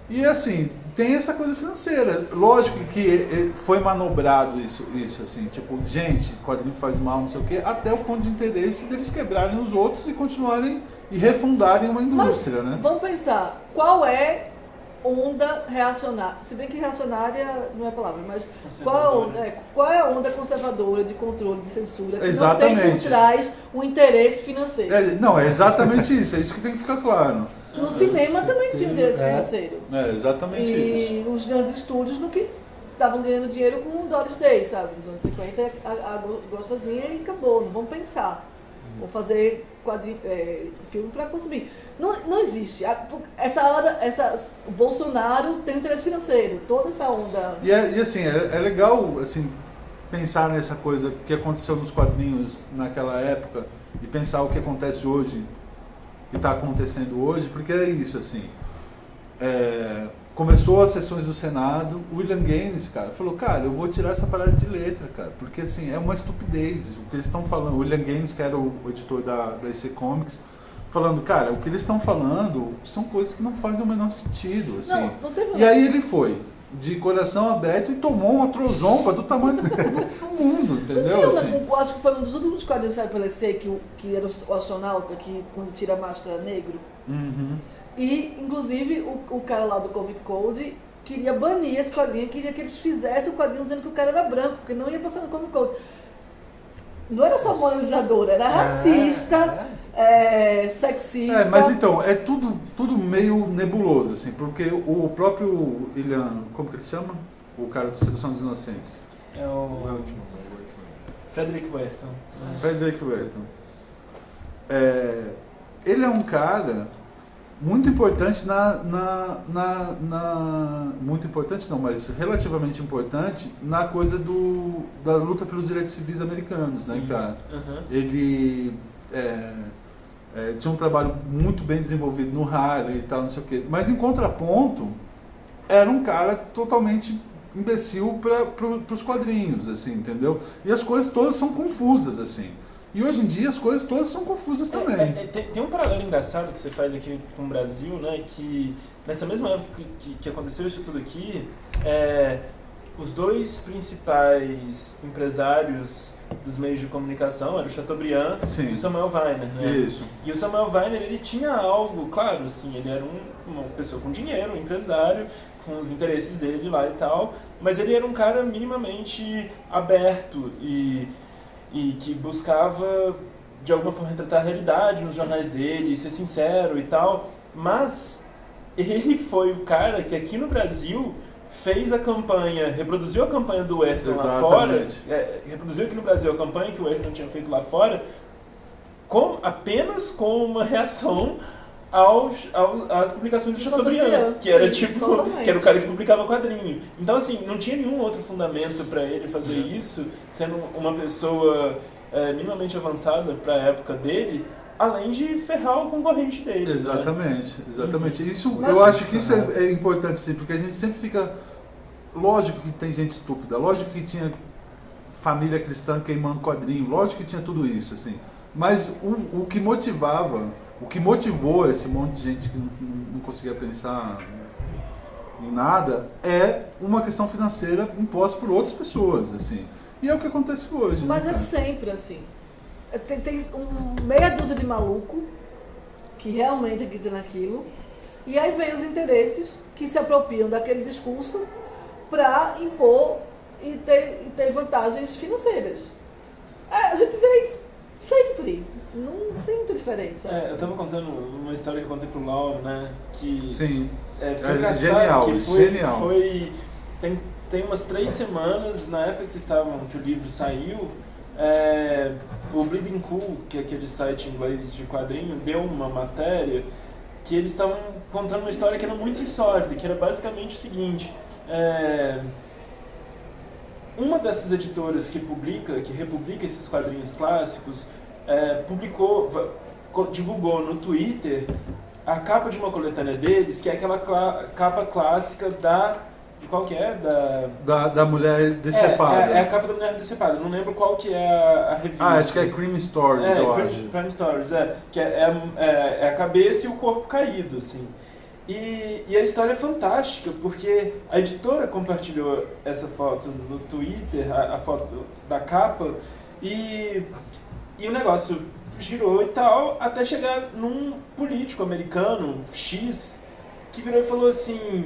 E assim, tem essa coisa financeira. Lógico que foi manobrado isso assim, tipo, gente, quadrinho faz mal, não sei o quê, até o ponto de interesse deles quebrarem os outros e continuarem e refundarem uma indústria, né? Vamos pensar, qual é onda reacionária? Se bem que reacionária não é a palavra, mas qual é a onda conservadora de controle, de censura, que não tem por trás o interesse financeiro? É exatamente isso, é isso que tem que ficar claro. No cinema também tinha interesse financeiro. Exatamente isso. E os grandes estúdios no que estavam ganhando dinheiro com o Doris Day, sabe? Nos anos 50 a gostosinha e acabou, não vamos pensar. Vou fazer filme para consumir. Não existe. O Bolsonaro tem interesse financeiro, toda essa onda. E assim, é legal assim, pensar nessa coisa que aconteceu nos quadrinhos naquela época e pensar o que acontece hoje, que está acontecendo hoje, porque é isso, assim, começou as sessões do Senado, o William Gaines, cara, falou, cara, eu vou tirar essa parada de letra, cara, porque, assim, é uma estupidez, o que eles estão falando, o William Gaines, que era o editor da EC Comics, falando, cara, o que eles estão falando são coisas que não fazem o menor sentido, assim. Não teve E aí ele foi, de coração aberto, e tomou uma trozomba do tamanho do mundo, entendeu? Assim. Acho que foi um dos últimos quadrinhos que saiu pela EC, que era o astronauta, que quando tira a máscara é negro. Uhum. E, inclusive, o cara lá do Comic Code queria banir esse quadrinho, queria que eles fizessem o quadrinho dizendo que o cara era branco, porque não ia passar no Comic Code. Não era só moralizador, era racista, sexista. Mas então, é tudo meio nebuloso, assim, porque o próprio William, como que ele chama? O cara do Sedução dos Inocentes. É o Frederick Werthon. Frederick Werthon. Ele é um cara muito importante muito importante não, mas relativamente importante na coisa da luta pelos direitos civis americanos, né, cara? Uhum. Ele tinha um trabalho muito bem desenvolvido no Harlem e tal, não sei o quê. Mas em contraponto, era um cara totalmente imbecil para os quadrinhos, assim, entendeu? E as coisas todas são confusas, assim. E hoje em dia as coisas todas são confusas também. Tem um paralelo engraçado que você faz aqui com o Brasil, né? Que nessa mesma época que aconteceu isso tudo aqui, os dois principais empresários dos meios de comunicação eram o Chateaubriand e o Samuel Weiner, né? Isso. E o Samuel Weiner, ele tinha algo, claro, assim, ele era uma pessoa com dinheiro, um empresário, com os interesses dele lá e tal, mas ele era um cara minimamente aberto e que buscava, de alguma forma, retratar a realidade nos jornais dele, ser sincero e tal, mas ele foi o cara que aqui no Brasil fez a campanha, reproduziu a campanha do Werthon lá fora, reproduziu aqui no Brasil a campanha que o Werthon tinha feito lá fora, apenas com uma reação às publicações do Chateaubriand, que era que era o cara que publicava quadrinho. Então, assim, não tinha nenhum outro fundamento para ele fazer isso, sendo uma pessoa minimamente avançada para a época dele, além de ferrar o concorrente dele. Exatamente, né? Exatamente. Isso, eu acho que isso é importante, sim, porque a gente sempre fica... Lógico que tem gente estúpida, lógico que tinha família cristã queimando quadrinho, lógico que tinha tudo isso, assim. Mas o que motivou esse monte de gente que não conseguia pensar em nada é uma questão financeira imposta por outras pessoas, assim. E é o que acontece hoje. Mas né, é sempre assim. Tem meia dúzia de maluco que realmente acredita naquilo, e aí vem os interesses que se apropriam daquele discurso para impor e ter vantagens financeiras. A gente vê isso sempre. Não tem muita diferença. Eu estava contando uma história que eu contei pro Lauro, né? Que sim. Foi engraçado, genial, que genial. Tem umas 3 semanas, na época que o livro saiu, o Bleeding Cool, que é aquele site inglês de quadrinho, deu uma matéria que eles estavam contando uma história que era muito insólita, que era basicamente o seguinte: uma dessas editoras que republica esses quadrinhos clássicos, divulgou no Twitter a capa de uma coletânea deles, que é aquela capa clássica de qual que é? Da mulher decepada. É a capa da mulher decepada. Não lembro qual que é a revista. Acho que é Crime Stories, eu acho. Crime Stories, que é a cabeça e o corpo caído, assim. E a história é fantástica, porque a editora compartilhou essa foto no Twitter, a foto da capa, e o negócio girou e tal, até chegar num político americano, X, que virou e falou assim: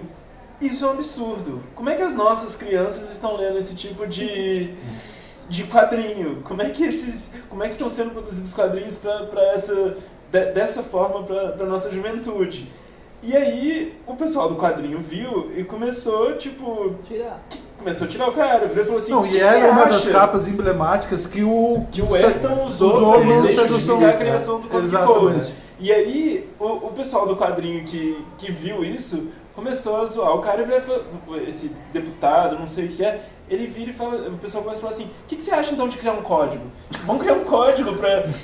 isso é um absurdo. Como é que as nossas crianças estão lendo esse tipo de quadrinho? Como é que estão sendo produzidos quadrinhos dessa forma para a nossa juventude? E aí o pessoal do quadrinho viu e começou, começou a tirar o cara. Ele falou assim: não, e era uma das capas emblemáticas que o Werthon usou para justificar a criação do Comic Code. E aí o pessoal do quadrinho que viu isso começou a zoar o cara, esse deputado, não sei o que é, ele vira e fala, o pessoal começa a falar assim: o que você acha então de criar um código? Vamos criar um código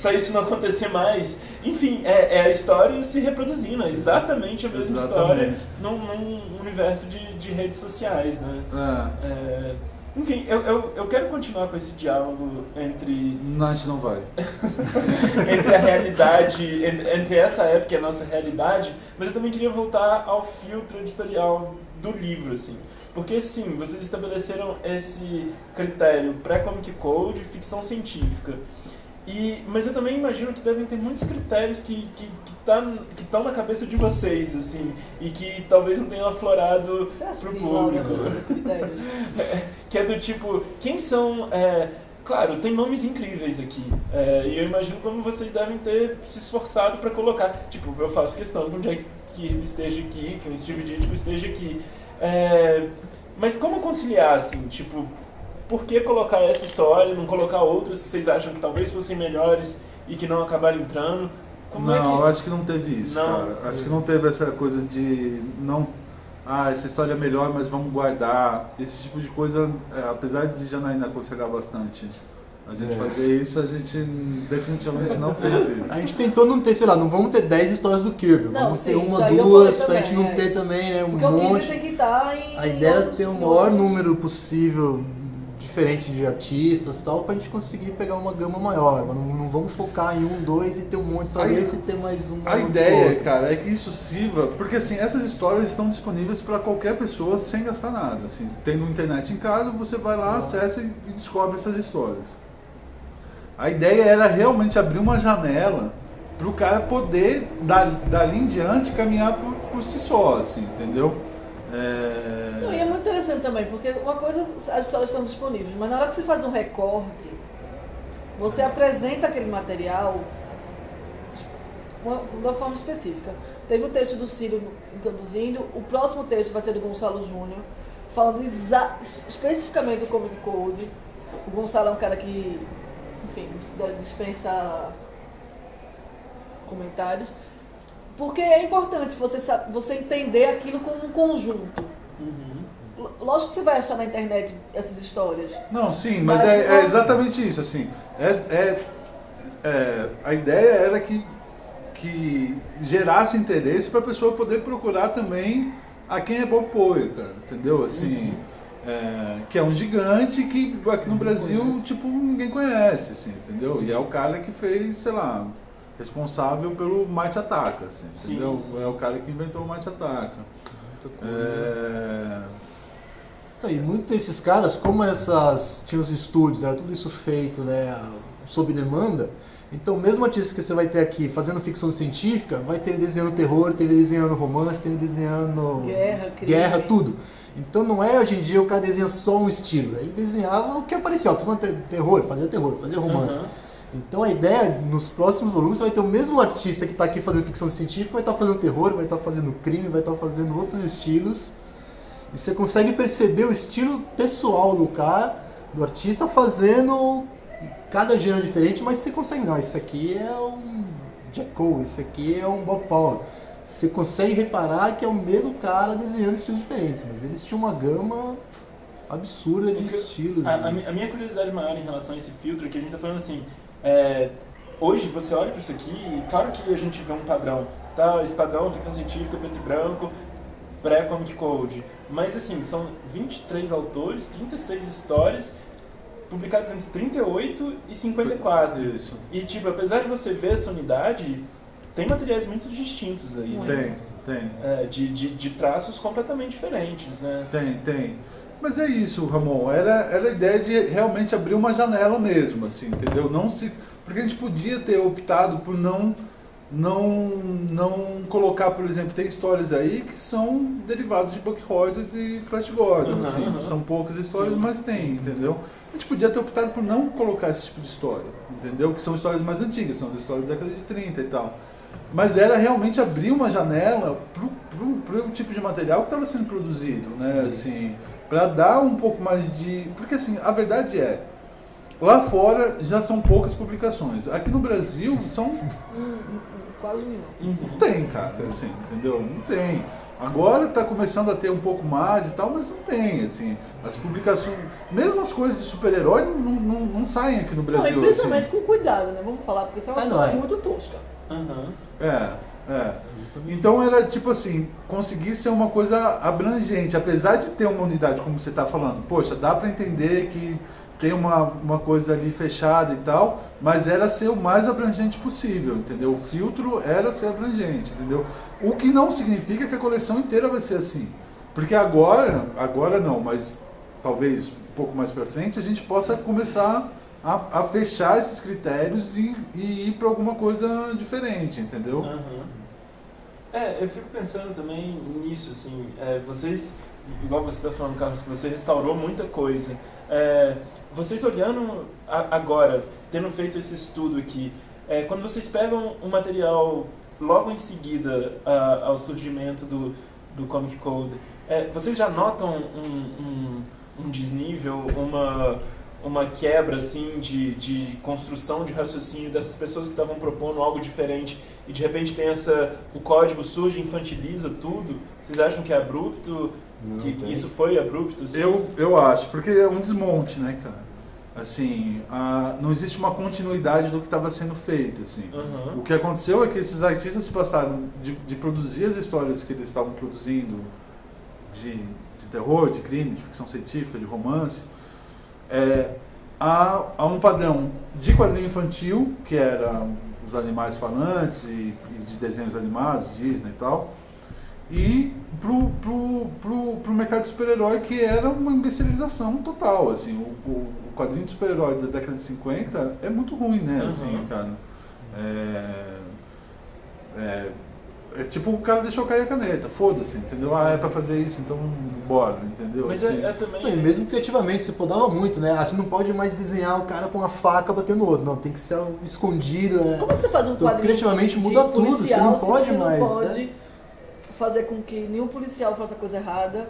pra isso não acontecer mais. Enfim, é a história se reproduzindo, é exatamente a mesma história num universo de redes sociais, né? Enfim, eu quero continuar com esse diálogo entre Não, a gente não vai. entre a realidade, entre essa época e a nossa realidade, mas eu também queria voltar ao filtro editorial do livro, assim. Porque, sim, vocês estabeleceram esse critério pré-comic code, ficção científica. Mas eu também imagino que devem ter muitos critérios que estão na cabeça de vocês, assim, e que talvez não tenham aflorado pro público. Sobre critérios? Que é do tipo, quem são... claro, tem nomes incríveis aqui, e eu imagino como vocês devem ter se esforçado para colocar. Tipo, eu faço questão que um Jack Kirby esteja aqui, que um Steve Ditko esteja aqui. Mas como conciliar, assim, tipo... Por que colocar essa história, não colocar outras que vocês acham que talvez fossem melhores e que não acabaram entrando? Eu acho que não teve isso, não. cara. Acho que não teve essa coisa de essa história é melhor, mas vamos guardar. Esse tipo de coisa, apesar de Janaína aconselhar bastante a gente fazer isso, a gente definitivamente não fez isso. A gente tentou não ter, sei lá, não vamos ter 10 histórias do Kirby, Não, vamos sim, ter isso uma, aí eu duas, falei pra gente também, não ter também, né, um Porque o Kirby monte. tem que estar em... A ideia era ter o maior número possível diferente de artistas e tal, pra gente conseguir pegar uma gama maior, mas não vamos focar em um, dois e ter um monte só desse e ter mais um. A ideia, cara, é que isso sirva, porque assim, essas histórias estão disponíveis para qualquer pessoa sem gastar nada, assim, tendo internet em casa, você vai lá, acessa e descobre essas histórias. A ideia era realmente abrir uma janela para o cara poder, dali em diante, caminhar por si só, assim, entendeu? Não, e é muito interessante também, porque uma coisa, as histórias estão disponíveis, mas na hora que você faz um recorte, você apresenta aquele material de uma forma específica. Teve o texto do Ciro introduzindo, o próximo texto vai ser do Gonçalo Júnior, falando especificamente do Comic Code. O Gonçalo é um cara que, enfim, dispensa comentários. Porque é importante você entender aquilo como um conjunto. Lógico que você vai achar na internet essas histórias. Não, sim, mas é exatamente isso, assim. A ideia era que gerasse interesse para a pessoa poder procurar também a quem é Bob Poe, cara, entendeu? Assim, que é um gigante que aqui no Brasil, tipo, ninguém conhece, assim, entendeu? E é o cara que fez, sei lá, responsável pelo Marte Ataca, assim, entendeu? Sim. É o cara que inventou o Marte Ataca. E muitos desses caras, como tinham os estúdios, era tudo isso feito, né, sob demanda, então mesmo artista que você vai ter aqui fazendo ficção científica, vai ter ele desenhando terror, ter ele desenhando romance, ter ele desenhando guerra, tudo. Então não é hoje em dia o cara desenha só um estilo, ele desenhava o que apareceu, fazia terror, fazia romance. Então a ideia, nos próximos volumes, você vai ter o mesmo artista que está aqui fazendo ficção científica, vai estar fazendo terror, vai estar fazendo crime, vai estar fazendo outros estilos. E você consegue perceber o estilo pessoal do cara, do artista, fazendo cada gênero diferente, mas você consegue, não, esse aqui é um Jack Cole, esse aqui é um Bob Powell. Você consegue reparar que é o mesmo cara desenhando estilos diferentes, mas eles tinham uma gama absurda de estilos. A minha curiosidade maior em relação a esse filtro é que a gente está falando assim, hoje você olha para isso aqui e claro que a gente vê um padrão, tá? Esse padrão, ficção científica, preto e branco, pré-comic code, mas assim, são 23 autores, 36 histórias, publicadas entre 38 e 54. Isso. E tipo, apesar de você ver essa unidade, tem materiais muito distintos aí, né? Tem. De traços completamente diferentes, né? Tem. Mas é isso, Ramon, era a ideia de realmente abrir uma janela mesmo, assim, entendeu? Porque a gente podia ter optado por não colocar, por exemplo, tem histórias aí que são derivados de Buck Rogers e Flash Gordon, são poucas histórias, mas tem, entendeu? A gente podia ter optado por não colocar esse tipo de história, entendeu? Que são histórias mais antigas, são histórias da década de 30 e tal. Mas era realmente abrir uma janela pro tipo de material que estava sendo produzido, né, assim, para dar um pouco mais de... Porque assim, a verdade é, lá fora já são poucas publicações. Aqui no Brasil são... Quase não. Não tem, cara, assim, entendeu? Não tem. Agora está começando a ter um pouco mais e tal, mas não tem, assim. As publicações, mesmo as coisas de super-herói não saem aqui no Brasil. Não, e principalmente assim, com cuidado, né? Vamos falar, porque isso é uma coisa muito tosca. Então era tipo assim, conseguir ser uma coisa abrangente, apesar de ter uma unidade, como você está falando, poxa, dá para entender que tem uma coisa ali fechada e tal, mas era ser o mais abrangente possível, entendeu? O filtro era ser abrangente, entendeu? O que não significa que a coleção inteira vai ser assim, porque agora não, mas talvez um pouco mais para frente a gente possa começar a fechar esses critérios e ir para alguma coisa diferente, entendeu? Eu fico pensando também nisso, assim, vocês, igual você está falando, Carlos, que você restaurou muita coisa. Vocês olhando agora, tendo feito esse estudo aqui, quando vocês pegam um material logo em seguida ao surgimento do Comic Code, vocês já notam um desnível, uma quebra assim, de construção de raciocínio dessas pessoas que estavam propondo algo diferente e de repente tem o código surge e infantiliza tudo? Vocês acham que é abrupto? Isso foi abrupto? Assim? Eu acho, porque é um desmonte, né, cara? Assim, não existe uma continuidade do que estava sendo feito, assim. O que aconteceu é que esses artistas passaram de produzir as histórias que eles estavam produzindo de terror, de crime, de ficção científica, de romance, a um padrão de quadrinho infantil, que era os animais falantes e de desenhos animados, Disney e tal, e pro mercado de super-herói, que era uma imbecilização total, assim. O quadrinho de super-herói da década de 50 é muito ruim, né, assim, cara. É tipo, o cara deixou cair a caneta, foda-se, entendeu? É pra fazer isso, então bora, entendeu? Mas assim, também... E mesmo criativamente, você podava muito, né? Você não pode mais desenhar o cara com a faca batendo no outro, não, tem que ser algo escondido. Como é que você faz um quadrinho criativamente muda tudo, você não pode mais. Você não pode fazer com que nenhum policial faça coisa errada,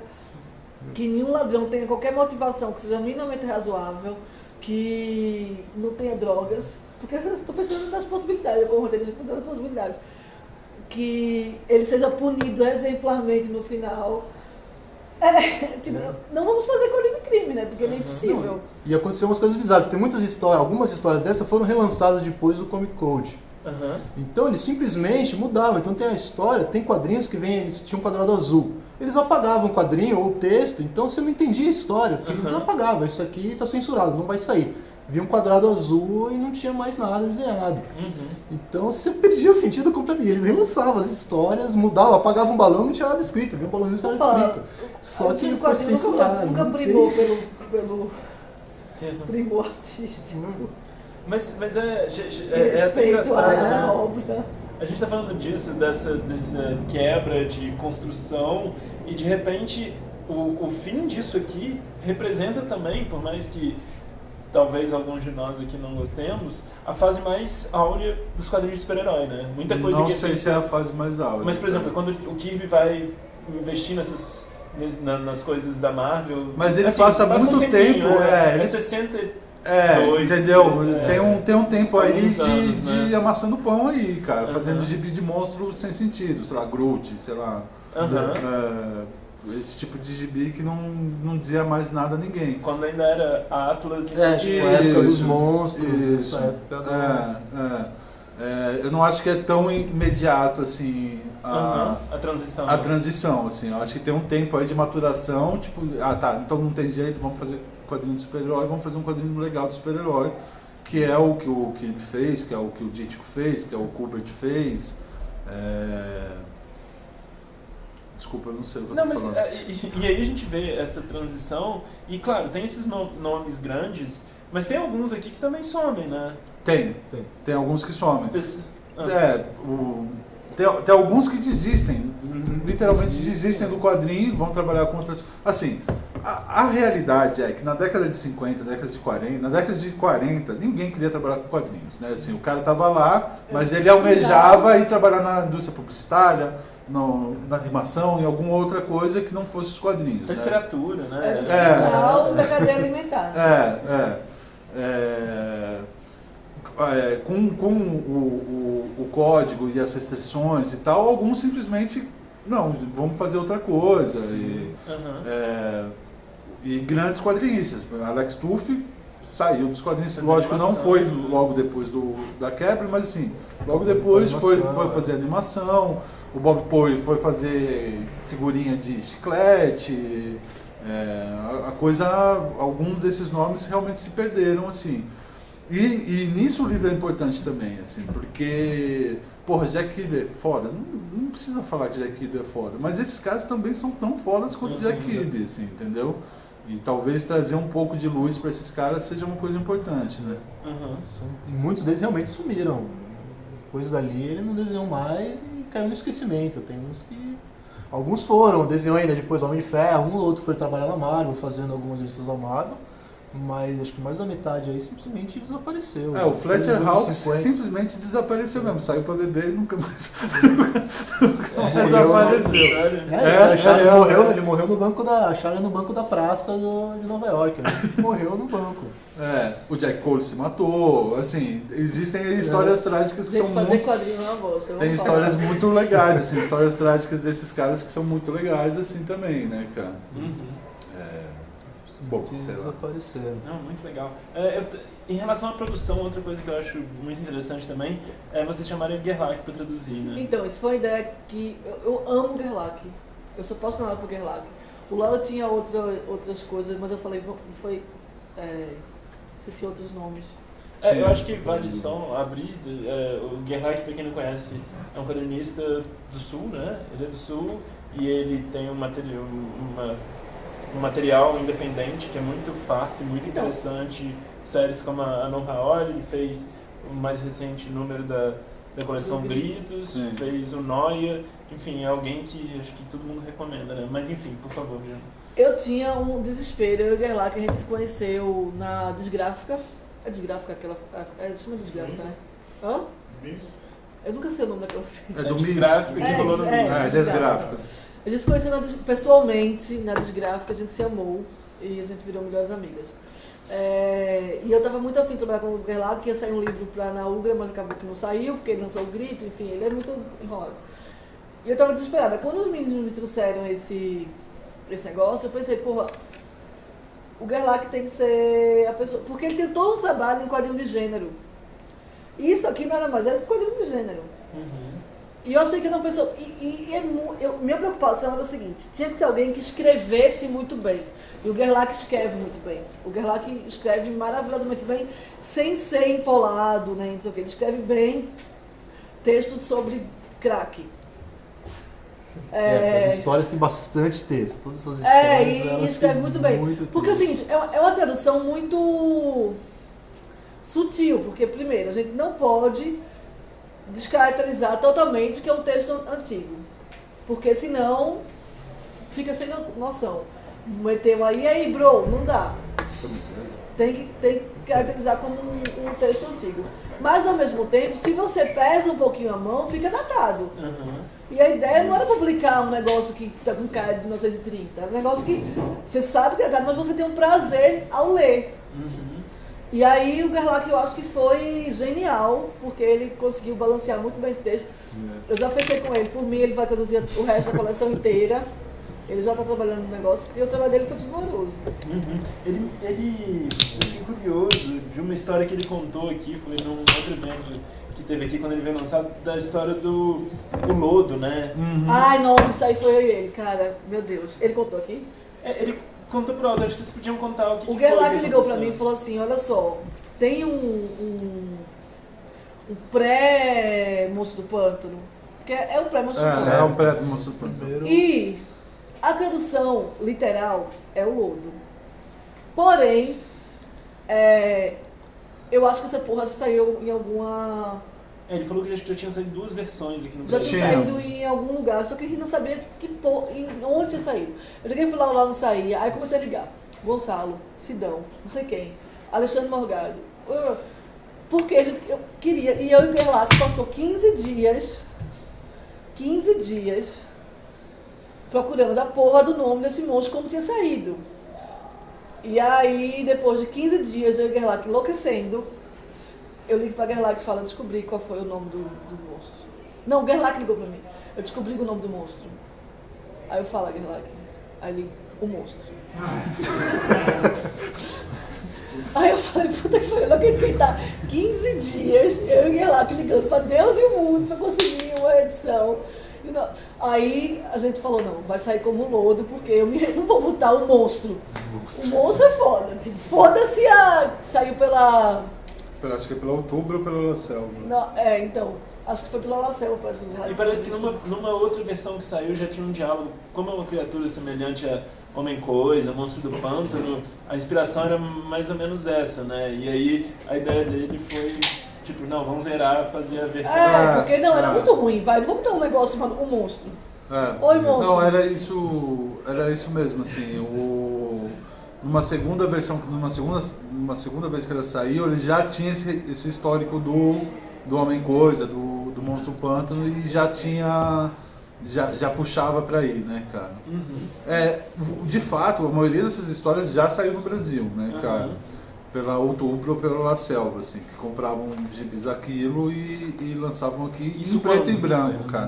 que nenhum ladrão tenha qualquer motivação que seja minimamente razoável, que não tenha drogas, porque eu estou pensando nas possibilidades, eu como roteirista estou pensando nas possibilidades. Que ele seja punido exemplarmente no final. Não vamos fazer quadrinho de crime, né? Porque é impossível. E aconteceu umas coisas bizarras. Tem muitas histórias, algumas histórias dessas foram relançadas depois do Comic Code. Então eles simplesmente mudavam. Então tem a história, tem quadrinhos que eles tinham um quadrado azul. Eles apagavam o quadrinho ou o texto, então você não entendia a história, porque eles apagavam. Isso aqui está censurado, não vai sair. Via um quadrado azul e não tinha mais nada desenhado. Então você perdia o sentido completo. E eles relançavam as histórias, mudavam, apagavam um balão e não tinha nada escrito. Havia um balão e não tinha nada escrito. Só que ele foi censurado. Nunca primou pelo primor artístico. Mas é até engraçado, né? Obra. A gente está falando disso, dessa quebra de construção, e de repente o fim disso aqui representa também, por mais que talvez alguns de nós aqui não gostemos, a fase mais áurea dos quadrinhos de super-herói, né? Muita coisa não sei se é a fase mais áurea. Mas, por exemplo, quando o Kirby vai investir nas coisas da Marvel... Mas ele passa muito tempo... É 60... entendeu? Tem um tempo aí anos, de amassando pão aí, cara, fazendo gibi de monstro sem sentido, sei lá, Groot, sei lá. Esse tipo de gibi que não dizia mais nada a ninguém. Quando ainda era a Atlas e a época dos monstros, essa época eu não acho que é tão imediato assim a transição, assim. Eu acho que tem um tempo aí de maturação, tipo, então não tem jeito, vamos fazer quadrinho de super-herói, vamos fazer um quadrinho legal de super-herói, que é o que o Kirby fez, que é o que o Ditko fez, que é o Kubert fez. Desculpa, eu não sei o que eu tô falando. E aí a gente vê essa transição, e claro, tem esses nomes grandes, mas tem alguns aqui que também somem, né? Tem alguns que somem. Tem alguns que desistem, literalmente desistem do quadrinho e vão trabalhar com outras... Assim, a realidade é que na década de 50, na década de 40, ninguém queria trabalhar com quadrinhos, né? Assim, o cara tava lá, mas ele almejava ir trabalhar na indústria publicitária, na animação, em alguma outra coisa que não fosse os quadrinhos. Literatura, né? Final da cadeia alimentar. Com o código e as restrições e tal, alguns simplesmente, não, vamos fazer outra coisa. E grandes quadrinistas. Alex Tuff saiu dos quadrinhos. Fazer Lógico, não animação. foi logo depois da quebra, mas assim, logo depois foi Animação, fazer animação. O Bob Poe foi fazer figurinha de chiclete. Alguns desses nomes realmente se perderam, assim. E nisso o livro é importante também, assim, porque, porra, Jack Kirby é foda. Não precisa falar que Jack Kirby é foda, mas esses caras também são tão fodas quanto Jack Kirby, assim, entendeu? E talvez trazer um pouco de luz para esses caras seja uma coisa importante, né? E muitos deles realmente sumiram. Coisa dali ele não desenhou mais e caiu no esquecimento. Tem uns que... Alguns foram, desenhou ainda depois Homem de Ferro, um ou outro foi trabalhar na Marvel, fazendo algumas revistas da Marvel. Mas acho que mais da metade aí simplesmente desapareceu. O Fletcher Nos anos Hawks 50. simplesmente desapareceu mesmo, saiu pra beber e nunca mais, morreu, apareceu. Ele morreu no banco acharam no banco da praça de Nova York. Né? Morreu no banco. O Jack Cole se matou, assim, existem histórias trágicas que Gente, são fazer muito... quadrinho na bolsa. Tem histórias muito legais, assim, histórias trágicas desses caras que são muito legais, assim, também, né, cara? Bom, Que sei lá. desapareceram. Não, muito legal. Em relação à produção, outra coisa que eu acho muito interessante também é vocês chamarem o Gerlach para traduzir, né? Então, isso foi uma ideia que... Eu amo o Gerlach. Eu sou apaixonada por Gerlach. O Léo tinha outras coisas, mas eu falei, foi... você tinha outros nomes. Eu acho que vale só abrir. O Gerlach, para quem não conhece, é um quadrinista do Sul, né? Ele é do Sul e ele tem um material independente que é muito farto e muito interessante. Séries como a Non Ha'ori, ele fez o mais recente número da coleção Gritos, Sim. fez o Noia, enfim, é alguém que acho que todo mundo recomenda, né? Mas enfim, por favor, Jean. Eu tinha um desespero, eu e o Gerlach, a gente se conheceu na Desgráfica. É Desgráfica aquela... chama Desgráfica, né? Hã? Eu nunca sei o nome daquela filha. É do Desgráfica que rolou no Miss. Desgráfica. A gente se conheceu pessoalmente na Desgráfica, a gente se amou e a gente virou melhores amigas. E eu estava muito afim de trabalhar com o Gerlach, que ia sair um livro para na Ugra, mas acabou que não saiu, porque ele lançou o Grito, enfim, ele é muito enrolado. E eu estava desesperada. Quando os meninos me trouxeram esse negócio, eu pensei, porra, o Gerlach tem que ser a pessoa... Porque ele tem todo um trabalho em quadrinho de gênero. E isso aqui nada mais é quadrinho de gênero. E eu achei que era uma pessoa... Minha preocupação era o seguinte, tinha que ser alguém que escrevesse muito bem. E o Gerlach escreve muito bem. O Gerlach escreve maravilhosamente bem, sem ser empolado, né? Não sei o quê. Ele escreve bem textos sobre crack. As histórias têm bastante texto. Todas essas histórias. E elas escreve têm muito bem. Porque é o seguinte, é uma tradução muito sutil, porque primeiro, a gente não pode descaracterizar totalmente que é um texto antigo. Porque senão fica sem noção. Meteu aí, e aí, bro, não dá. Tem que caracterizar como um texto antigo. Mas ao mesmo tempo, se você pesa um pouquinho a mão, fica datado. E a ideia não era publicar um negócio que tá com cara de 1930. Era um negócio que você sabe que é datado, mas você tem um prazer ao ler. E aí o Gerlach eu acho que foi genial, porque ele conseguiu balancear muito bem esse texto. Eu já fechei com ele, por mim ele vai traduzir o resto da coleção inteira. Ele já está trabalhando no negócio, porque o trabalho dele foi primoroso. Eu fiquei curioso de uma história que ele contou aqui, foi num outro evento que teve aqui quando ele veio lançar, da história do Lodo, né? Ai, nossa, isso aí foi eu e ele, cara, meu Deus. Ele contou aqui? Ele contou pro alto, acho que vocês podiam contar o que foi. O Gerlach ligou pra mim e falou assim, olha só, tem um pré-Moço do Pântano, que é um pré-Moço do Pântano. É um pré-Moço do Pântano. E a tradução literal é o Lodo. Porém, eu acho que essa porra saiu em alguma... Ele falou que já tinha saído 2 versões aqui no Brasil. Já tinha saído em algum lugar, só que a gente não sabia onde tinha saído. Eu liguei pro lá não saía, aí comecei a ligar. Gonçalo, Sidão, não sei quem, Alexandre Morgado. Porque eu queria, e eu e o Gerlach passou 15 dias procurando a porra do nome desse monstro, como tinha saído. E aí, depois de 15 dias, eu e o Gerlach enlouquecendo, eu ligo pra Gerlach e falo, eu descobri qual foi o nome do monstro. Não, o Gerlach ligou pra mim. Eu descobri o nome do monstro. Aí eu falo, Gerlach, aí ele, o monstro. Aí eu falei, puta que pariu, eu queria tentar 15 dias, eu ia lá ligando pra Deus e o mundo pra conseguir uma edição. Aí a gente falou, não, vai sair como lodo, porque eu não vou botar o monstro. O monstro é foda, tipo, foda-se saiu pela... Acho que é pela Outubro ou pela La Selva. Não, então, acho que foi pela La Selva, parece que E parece que numa outra versão que saiu já tinha um diálogo, como é uma criatura semelhante a Homem-Coisa, Monstro do Pântano, a inspiração era mais ou menos essa, né? E aí a ideia dele foi, tipo, não, vamos zerar, fazer a versão... porque era muito ruim, não vamos ter um negócio chamado O Monstro. Oi, monstro. Não, era isso mesmo, assim, numa segunda vez que ela saiu, ele já tinha esse histórico do Homem-Coisa, do Monstro do Pântano, e já puxava pra ir, né, cara? De fato, a maioria dessas histórias já saiu no Brasil, né, cara? Pela Outubro ou pela La Selva, assim, que compravam gibis aquilo e lançavam aqui em preto e branco, cara.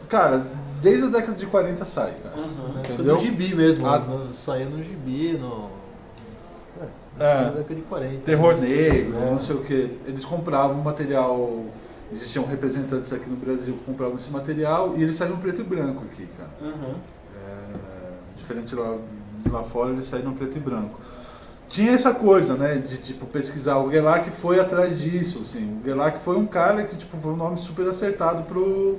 Cara, desde a década de 40 sai, cara. Entendeu? No gibi mesmo, saía no gibi, na década de 40. Terror negro, não sei o que. Eles compravam material, existiam representantes aqui no Brasil que compravam esse material e eles saíam preto e branco aqui, cara. Diferente lá fora, eles saíram preto e branco. Tinha essa coisa, né, de tipo pesquisar. O Guelac foi atrás disso, assim. O Guelac foi um cara que tipo foi um nome super acertado pro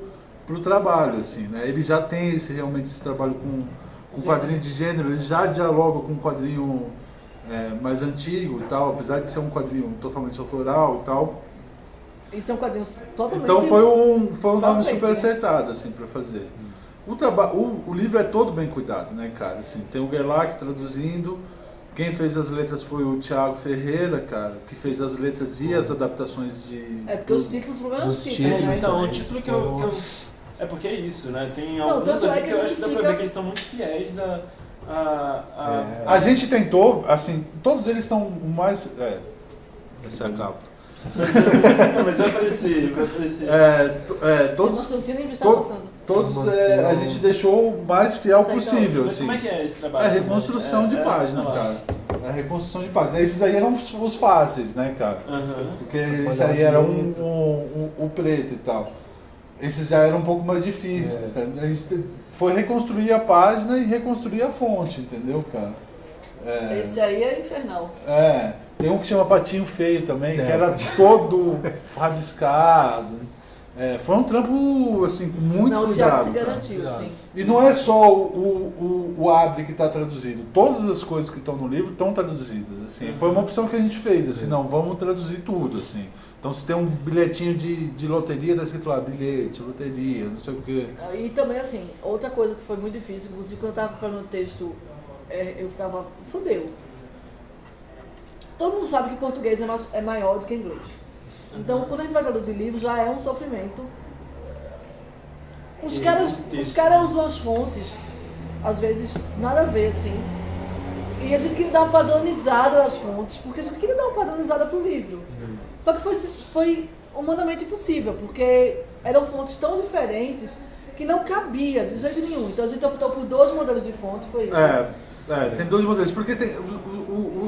trabalho, assim, né? Ele já tem realmente esse trabalho com quadrinho de gênero. Ele já dialoga com um quadrinho mais antigo e tal, apesar de ser um quadrinho totalmente autoral e tal. Isso é um quadrinho totalmente... Então foi um nome frente, super né? acertado, assim, para fazer. O livro é todo bem cuidado, né, cara? Assim, tem o Guelac traduzindo. Quem fez as letras foi o Thiago Ferreira, cara, que fez as letras e as adaptações de... porque os títulos, o problema é os títulos, né? Então, o título que eu... É porque é isso, né? Tem Não, alguns tanto ali é que que eu a acho que gente dá pra fica- ver que eles estão muito fiéis A gente tentou, assim, todos eles estão mais... essa é a capa. Não, mas vai aparecer. Todos... Eu não tinha nem visto ela postando. Todos a gente deixou o mais fiel possível, Mas assim. como é que é esse É trabalho? a reconstrução de página, cara. É a reconstrução de página. Esses aí eram os fáceis, né, cara? Porque esse aí era o preto e tal. Esses já eram um pouco mais difíceis. Tá? A gente foi reconstruir a página e reconstruir a fonte, entendeu, cara? Esse aí é infernal. Tem um que chama Patinho Feio também, que era todo rabiscado. Foi um trampo, assim, com muito Não, o cuidado. Thiago se cara. garantiu, sim. E não é só o Abre que está traduzido. Todas as coisas que estão no livro estão traduzidas. Assim. Foi uma opção que a gente fez. Assim, não, vamos traduzir tudo. Assim. Então, se tem um bilhetinho de loteria, está escrito lá, bilhete, loteria, não sei o quê. E também, assim, outra coisa que foi muito difícil, inclusive quando eu estava preparando o texto, eu ficava, fudeu. Todo mundo sabe que português é maior do que inglês. Então, quando a gente vai traduzir livro, já é um sofrimento. Os caras usam as fontes, às vezes, nada a ver, assim. E a gente queria dar uma padronizada nas fontes, porque a gente queria dar uma padronizada pro livro. Só que foi humanamente impossível, porque eram fontes tão diferentes que não cabia de jeito nenhum. Então, a gente optou por 2 modelos de fonte, foi isso. Tem 2 modelos, porque tem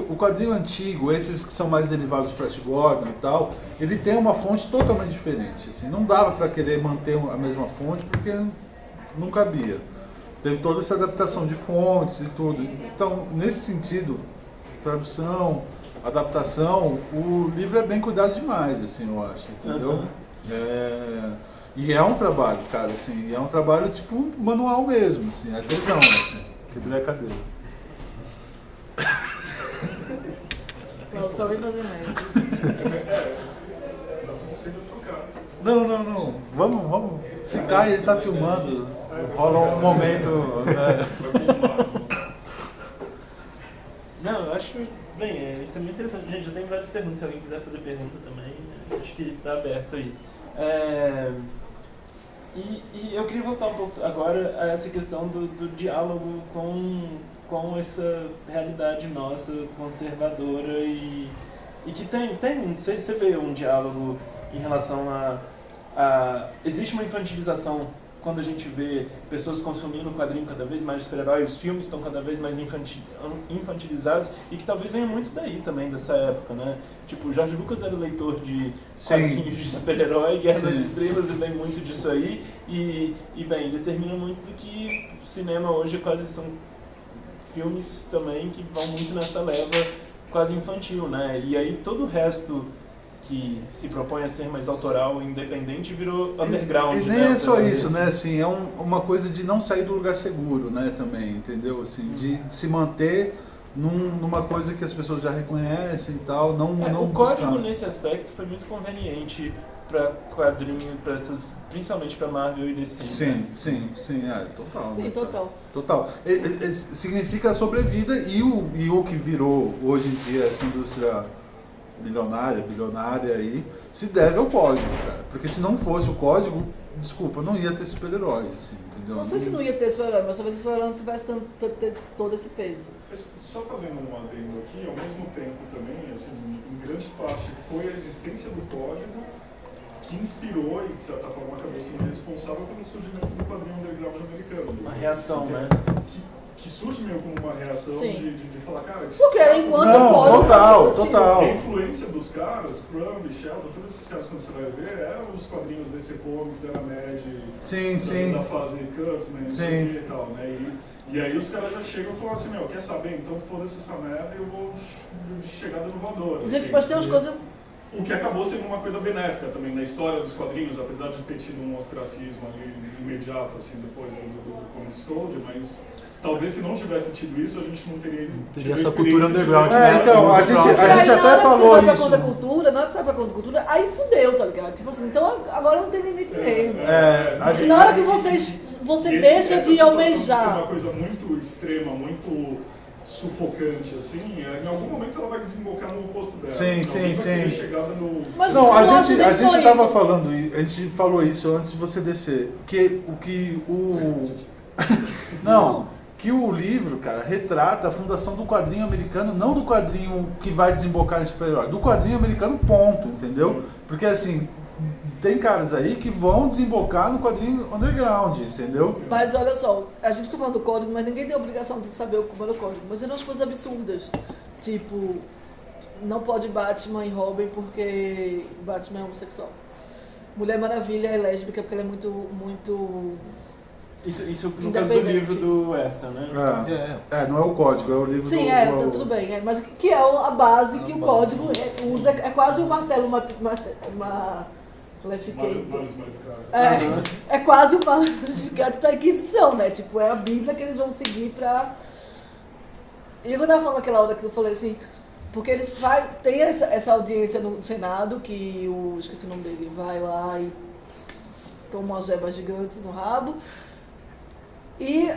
o quadrinho antigo, esses que são mais derivados do Flash Gordon e tal, ele tem uma fonte totalmente diferente. Assim, não dava para querer manter a mesma fonte, porque não cabia. Teve toda essa adaptação de fontes e tudo. Então, nesse sentido, tradução, adaptação, o livro é bem cuidado demais, assim, eu acho, entendeu? E é um trabalho, cara, assim, é um trabalho tipo manual mesmo, assim, é tesão, assim, quebrei a cadeira. Não, só vem fazer merda. Não. Vamos. Se cai, ele tá filmando. Rola um momento. Não, eu acho. Bem, isso é muito interessante. Gente, eu tenho várias perguntas. Se alguém quiser fazer pergunta também, acho que tá aberto aí. E eu queria voltar um pouco agora a essa questão do diálogo com essa realidade nossa conservadora e que você vê um diálogo em relação a existe uma infantilização quando a gente vê pessoas consumindo quadrinho cada vez mais de super-herói, os filmes estão cada vez mais infantilizados, e que talvez venha muito daí também, dessa época, né? Tipo, o George Lucas era leitor de quadrinhos de super-herói, Guerra nas Estrelas, e vem muito disso aí, e bem, determina muito do que o cinema hoje quase são filmes também que vão muito nessa leva quase infantil, né? E aí todo o resto que se propõe a ser mais autoral e independente virou underground. E nem é só isso, né? Assim, é uma coisa de não sair do lugar seguro, né? Também, entendeu? Assim, de se manter numa coisa que as pessoas já reconhecem e tal, não o buscar. código nesse aspecto foi muito conveniente para quadrinho, para essas, principalmente para Marvel e DC. Sim, total. Sim, né, total. Significa a sobrevida e o que virou hoje em dia essa indústria bilionária aí, se deve ao código, cara. Porque se não fosse o código, desculpa, não ia ter super-herói, assim, entendeu? Não sei se não ia ter super-herói, mas talvez o super-herói não tivesse todo esse peso. Só fazendo um adendo aqui, ao mesmo tempo também, assim, em grande parte foi a existência do código que inspirou e, de certa forma, acabou sendo responsável pelo surgimento do quadrinho underground americano. Uma reação, né? Que surge meio como uma reação de falar, cara... Porque era enquanto não, o código... total. A influência dos caras, Crumb, Sheldon, todos esses caras, quando você vai ver, eram os quadrinhos DC Comics, era Mad, da fase Kurtzman, não sei o que e tal, né? E aí os caras já chegam e falam assim, quer saber? Então foda-se essa merda e eu vou chegar dando voador. Gente, mas tem umas coisas... O que acabou sendo uma coisa benéfica também na história dos quadrinhos, apesar de ter tido um ostracismo ali imediato, assim, depois do Comics Code, mas... Talvez se não tivesse tido isso, a gente não teria essa cultura underground. Então, a gente até falou isso. Na hora que você vai pra conta da cultura, aí fudeu, tá ligado? Tipo assim, então agora não tem limite mesmo. Na hora que você deixa de almejar. É uma coisa muito extrema, muito sufocante, assim, em algum momento ela vai desembocar no oposto dela. Sim. Mas não, a gente tava falando, a gente falou isso antes de você descer, que que o livro, cara, retrata a fundação do quadrinho americano, não do quadrinho que vai desembocar em super-herói, do quadrinho americano, ponto, entendeu? Porque, assim, tem caras aí que vão desembocar no quadrinho underground, entendeu? Mas olha só, a gente fica falando do código, mas ninguém tem a obrigação de saber como era o código. Mas eram umas coisas absurdas, tipo, não pode Batman e Robin porque Batman é homossexual. Mulher Maravilha é lésbica porque ela é muito... Isso no caso do livro do Herta, né? Não é o código, é o livro Sim, tudo bem. Mas que é a base que o código usa, é quase um martelo, uma é quase um maleficado para a Inquisição, né? Tipo, é a Bíblia que eles vão seguir pra... E eu tava falando aquela hora que eu falei assim, porque ele tem essa audiência no Senado, que esqueci o nome dele, vai lá e toma umas gebas gigantes no rabo. E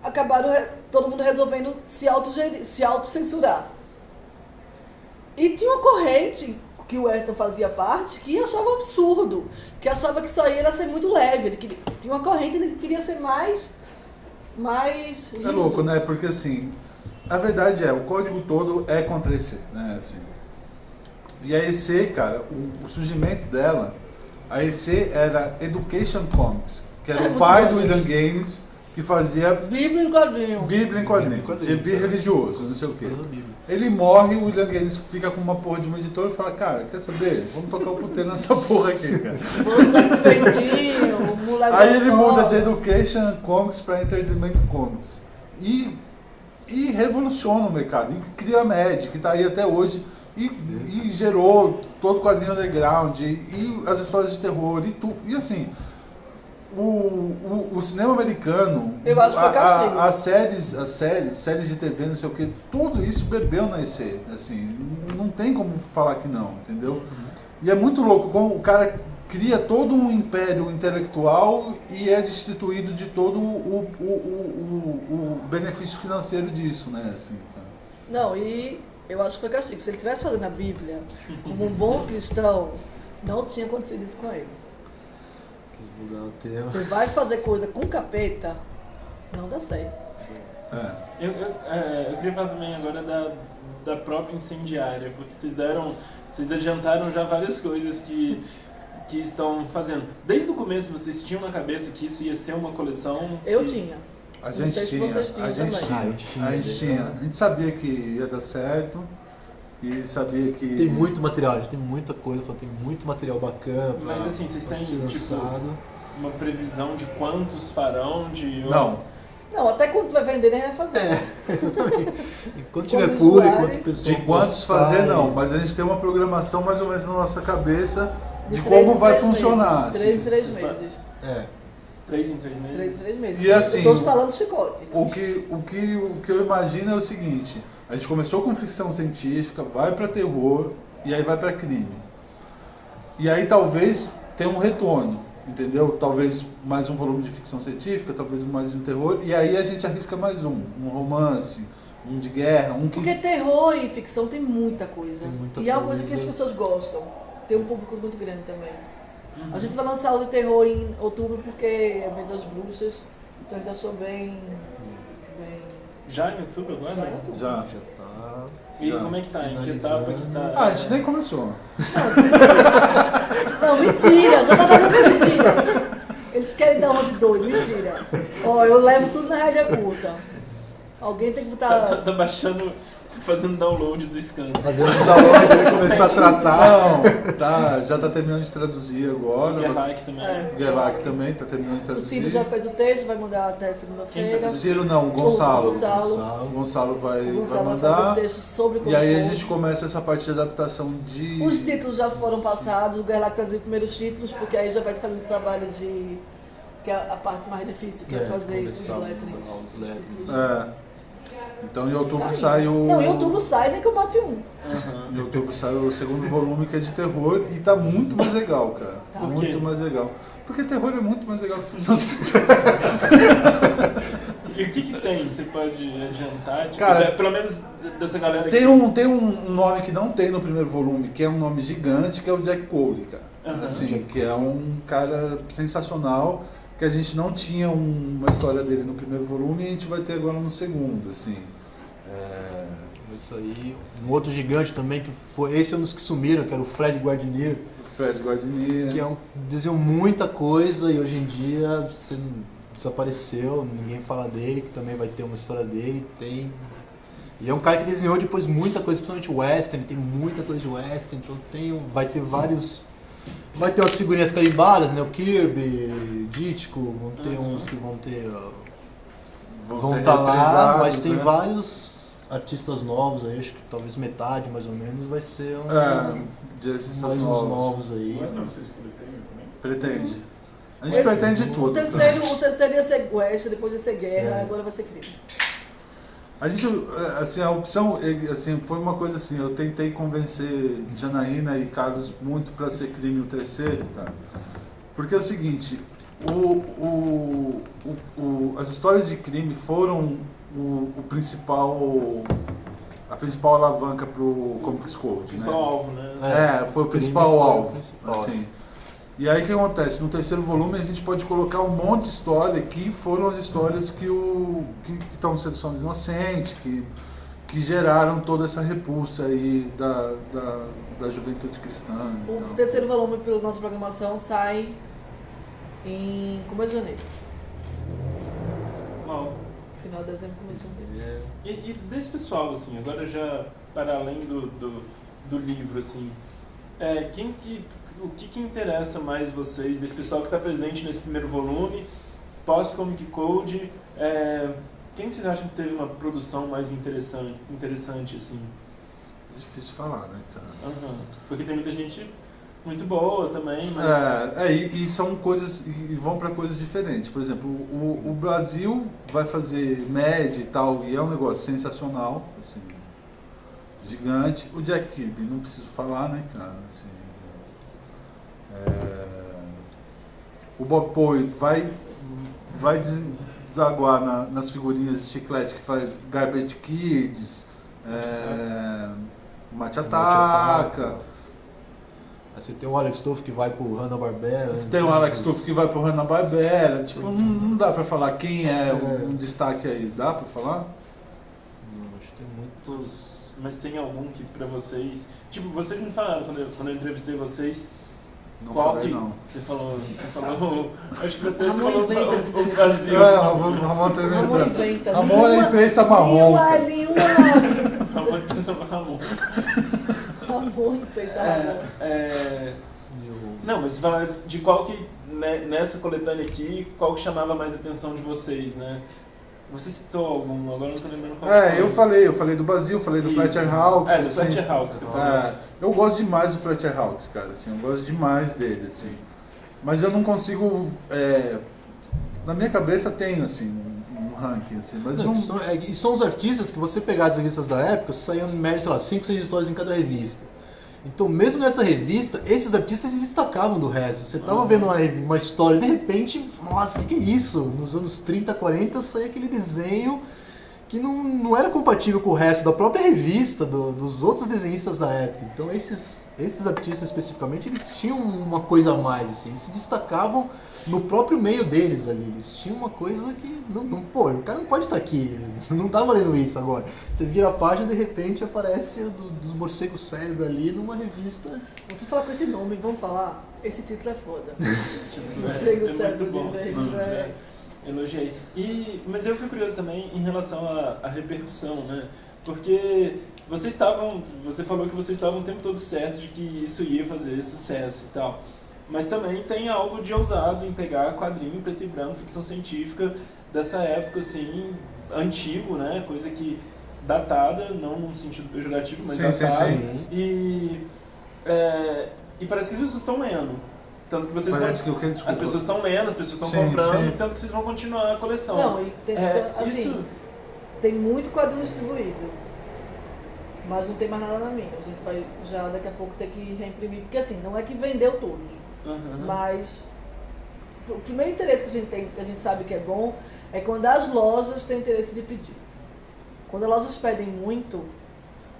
acabaram todo mundo resolvendo se autocensurar. E tinha uma corrente que o Ayrton fazia parte que achava um absurdo, que achava que isso aí ia ser muito leve. Tinha uma corrente que queria ser mais rígido. É louco, né? Porque assim, a verdade o código todo é contra a EC, né? Assim. E a EC, cara, o surgimento dela, a EC era Education Comics, que era o pai do William Gaines, que fazia Bíblia em quadrinho, gibi religioso, não sei o quê. Ele morre, o William Gaines fica com uma porra de uma editora e fala, cara, quer saber? Vamos tocar o puteiro nessa porra aqui, cara. Vamos usar o peitinho, moleque. Aí ele muda de Education Comics para Entertainment Comics. E revoluciona o mercado. E cria a Mad, que está aí até hoje. E gerou todo o quadrinho underground. E as histórias de terror. E assim... O cinema americano, eu acho que foi castigo. As séries de TV, não sei o que, tudo isso bebeu na EC, assim, não tem como falar que não, entendeu? E é muito louco como o cara cria todo um império intelectual e é destituído de todo o benefício financeiro disso, né? Assim, não, e eu acho que foi castigo. Se ele estivesse fazendo a Bíblia como um bom cristão, não tinha acontecido isso com ele. Você vai fazer coisa com capeta, não dá certo. Eu queria falar também agora da própria Incendiária, porque vocês adiantaram já várias coisas que que estão fazendo. Desde o começo vocês tinham na cabeça que isso ia ser uma coleção? Eu tinha. A Não gente sei se tinha, vocês tinham também. a gente tinha. A gente sabia que ia dar certo e sabia que... Tem muito material, a gente tem muita coisa, tem muito material bacana. Mas assim, vocês têm ser tipo, lançado. uma previsão de quantos farão? Não, até quando tu vai vender, nem vai fazer. Exatamente. Quando Como tiver público, usuário. quanto pessoal De quantos postar fazer, e- não. Mas a gente tem uma programação mais ou menos na nossa cabeça de De 3 como em vai 3 funcionar. meses. 3 em 3 Vocês- meses. 3 em 3 meses? 3 em 3 meses. E assim, eu tô instalando chicote. O que eu imagino é o seguinte: a gente começou com ficção científica, vai pra terror e aí vai pra crime. E aí talvez tenha um retorno, entendeu? Talvez mais um volume de ficção científica, talvez mais um terror, e aí a gente arrisca mais um romance, um de guerra, um que... Porque terror e ficção tem muita coisa. Tem muita e é uma coisa que coisa. as pessoas gostam. Tem um público muito grande também. A gente vai lançar o de terror em outubro porque é o mês das bruxas. Então a gente achou bem. Já em outubro agora? Já em outubro. Já. Já tá. E Já. como é que tá? Em que Finalizando. etapa que tá? Ah, a gente nem começou. Não, mentira! Já tá dando mentira! Eles querem dar uma de doido, mentira. Ó, eu levo tudo na rédea curta. Alguém tem que botar. Tá baixando, fazendo download do scan. Fazendo um download, vai começar a tratar. Não, já tá terminando de traduzir agora. Gerlach também. É. Gerlach também tá terminando de O traduzir. Ciro já fez o texto, vai mandar até Quem segunda-feira. fez O Ciro não, o Gonçalo. O Gonçalo. O Gonçalo vai, O vai Gonçalo vai fazer um mandar. texto sobre como E aí a povo. gente começa essa parte de adaptação de... Os títulos já foram passados, o Gerlach traduziu os primeiros títulos, porque aí já vai fazer o trabalho de. Que é a parte mais difícil, que é fazer esses começar a letterings. mudar os os letterings. títulos. É. Então em outubro Tá aí. sai o... Não, em outubro sai, nem que eu mate um. Em outubro sai o segundo volume, que é de terror, e tá muito mais legal, cara. Tá. Por quê? Muito mais legal. Porque terror é muito mais legal que ficção científica. E o que tem? Você pode adiantar? Tipo, Cara, pelo menos dessa galera Tem aqui. tem um nome que não tem no primeiro volume, que é um nome gigante, que é o Jack Cole, cara. Aham. Assim, que é um cara sensacional, que a gente não tinha uma história dele no primeiro volume e a gente vai ter agora no segundo, assim. Isso aí. Um outro gigante também, que foi. Esse é um dos que sumiram, que era o Fred Guardineiro, O Fred Guardineer. que desenhou muita coisa e hoje em dia desapareceu, ninguém fala dele, que também vai ter uma história dele. E é um cara que desenhou depois muita coisa, principalmente western, tem muita coisa de western, então vai ter vários. Vai ter umas figurinhas carimbadas, né? O Kirby, Dítico, vão ter uns que vão ter. Vão ser estar lá, reprisados, mas tem né? vários artistas novos aí, acho que talvez metade mais ou menos vai ser De artistas mais uns novos. novos aí. Mas não, vocês pretendem também? Pretende. A gente pretende tudo. O terceiro ia ser West, depois ia ser Guerra, agora vai ser Crime. A gente, assim, a opção, assim, foi uma coisa assim, eu tentei convencer Janaína e Carlos muito para ser crime o terceiro, cara. Porque é o seguinte, as histórias de crime foram a principal alavanca pro Comics Code, O principal né? alvo, né? Foi o crime principal foi o alvo, principal. assim. E aí o que acontece? No terceiro volume a gente pode colocar um monte de história que foram as histórias que estão em Sedução do Inocente, que geraram toda essa repulsa aí da juventude cristã. e O tal. terceiro volume, pela nossa programação, sai em começo de janeiro. Uau. Final de dezembro, começo de janeiro. E desse pessoal, assim, agora já para além do livro, assim, o que interessa mais vocês, desse pessoal que está presente nesse primeiro volume, pós-Comic Code, quem vocês acham que teve uma produção mais interessante assim? É difícil falar, né, cara? Uhum. Porque tem muita gente muito boa também, mas... E são coisas, e vão para coisas diferentes. Por exemplo, o Brasil vai fazer média e tal, e é um negócio sensacional, assim, gigante. O Jack Kirby, não preciso falar, né, cara? Assim, o Bob Poe vai desaguar nas figurinhas de chiclete que faz Garbage Kids, Mate Ataca. Aí você tem o Alex Toff que vai pro Hanna-Barbera. né? Tem o Alex Tuff que vai pro Hanna-Barbera. Tipo, não dá pra falar quem é um destaque aí. Dá pra falar? Acho que tem muitos. Mas tem algum que pra vocês... Tipo, vocês me falaram, quando eu entrevistei vocês, Não Qual falei, que não. você falou? Acho que você Ramon falou inventa. o Brasil. Ramon também. Ramon inventa. Ramon é a imprensa marrom. Nenhuma. Ramon pensa no Ramon. Ramon imprensa Ramon. Não, mas você fala de qual que, né, nessa coletânea aqui, qual que chamava mais a atenção de vocês, né? Você citou algum, agora não tô lembrando qual foi. Eu falei do Brasil, falei do Isso. Fletcher Hawks. Do Fletcher Hawks, você falou. Eu gosto demais do Fletcher Hawks, cara, assim, eu gosto demais dele, assim. Mas eu não consigo, na minha cabeça tenho, assim, um ranking, assim, mas não... São os artistas que você pegar as revistas da época, saíam em média, sei lá, 5, 6 histórias em cada revista. Então, mesmo nessa revista, esses artistas se destacavam do resto. Você tava vendo uma história e de repente, nossa, o que é isso? Nos anos 30, 40, saía aquele desenho que não era compatível com o resto da própria revista, dos outros desenhistas da época. Então, esses artistas especificamente, eles tinham uma coisa a mais, assim, eles se destacavam no próprio meio deles ali. Eles tinham uma coisa que, pô, o cara não pode estar aqui, não tá valendo isso agora. Você vira a página e de repente aparece dos morcegos cérebro ali numa revista. Você falar com esse nome, vamos falar? Esse título é foda. Morcego cérebro de verde. Elogiei. Mas eu fui curioso também em relação à repercussão, né? Porque você falou que vocês estavam o tempo todo certos de que isso ia fazer sucesso e tal. Mas também tem algo de ousado em pegar quadrinho preto e branco, ficção científica dessa época, assim, antigo, né? Coisa que datada, não num sentido pejorativo, mas datada. Sim. E parece que as pessoas estão lendo. Tanto que vocês Parece que o quê? Desculpa. As pessoas estão lendo, as pessoas estão comprando, tanto que vocês vão continuar a coleção. Não, e tem, isso... tem muito quadrinho distribuído. Mas não tem mais nada na minha. A gente vai já daqui a pouco ter que reimprimir. Porque assim, não é que vendeu todos. Mas o primeiro interesse que a gente tem, que a gente sabe que é bom, é quando as lojas têm interesse de pedir. Quando as lojas pedem muito,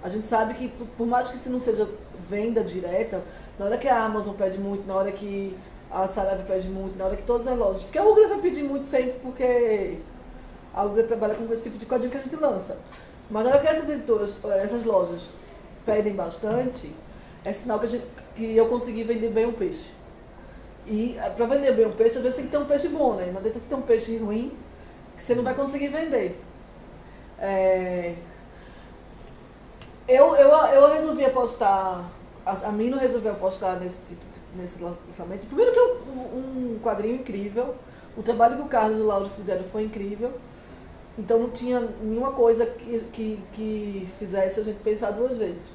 a gente sabe que por mais que isso não seja venda direta, na hora que a Amazon pede muito, na hora que a Saraiva pede muito, na hora que todas as lojas... Porque a Ugra vai pedir muito sempre, porque a Ugra trabalha com esse tipo de quadrinho que a gente lança. Mas na hora que essas lojas pedem bastante, é sinal que eu consegui vender bem o peixe. E para vender bem um peixe, às vezes tem que ter um peixe bom, né? Não adianta você ter um peixe ruim, que você não vai conseguir vender. Eu resolvi apostar, a Mino resolveu apostar nesse lançamento. Primeiro que um quadrinho incrível, o trabalho que o Carlos e o Lauro fizeram foi incrível. Então não tinha nenhuma coisa que fizesse a gente pensar duas vezes.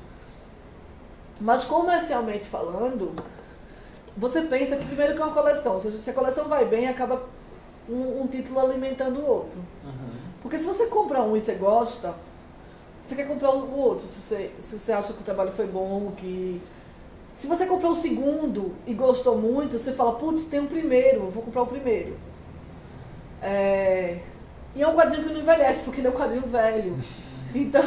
Mas comercialmente falando, você pensa que primeiro que é uma coleção, ou seja, se a coleção vai bem, acaba um título alimentando o outro. Porque se você compra um e você gosta, você quer comprar o outro, se você acha que o trabalho foi bom, se você comprou o segundo e gostou muito, você fala, putz, tem um primeiro, eu vou comprar o primeiro. E é um quadrinho que não envelhece, porque ele é um quadrinho velho. Então,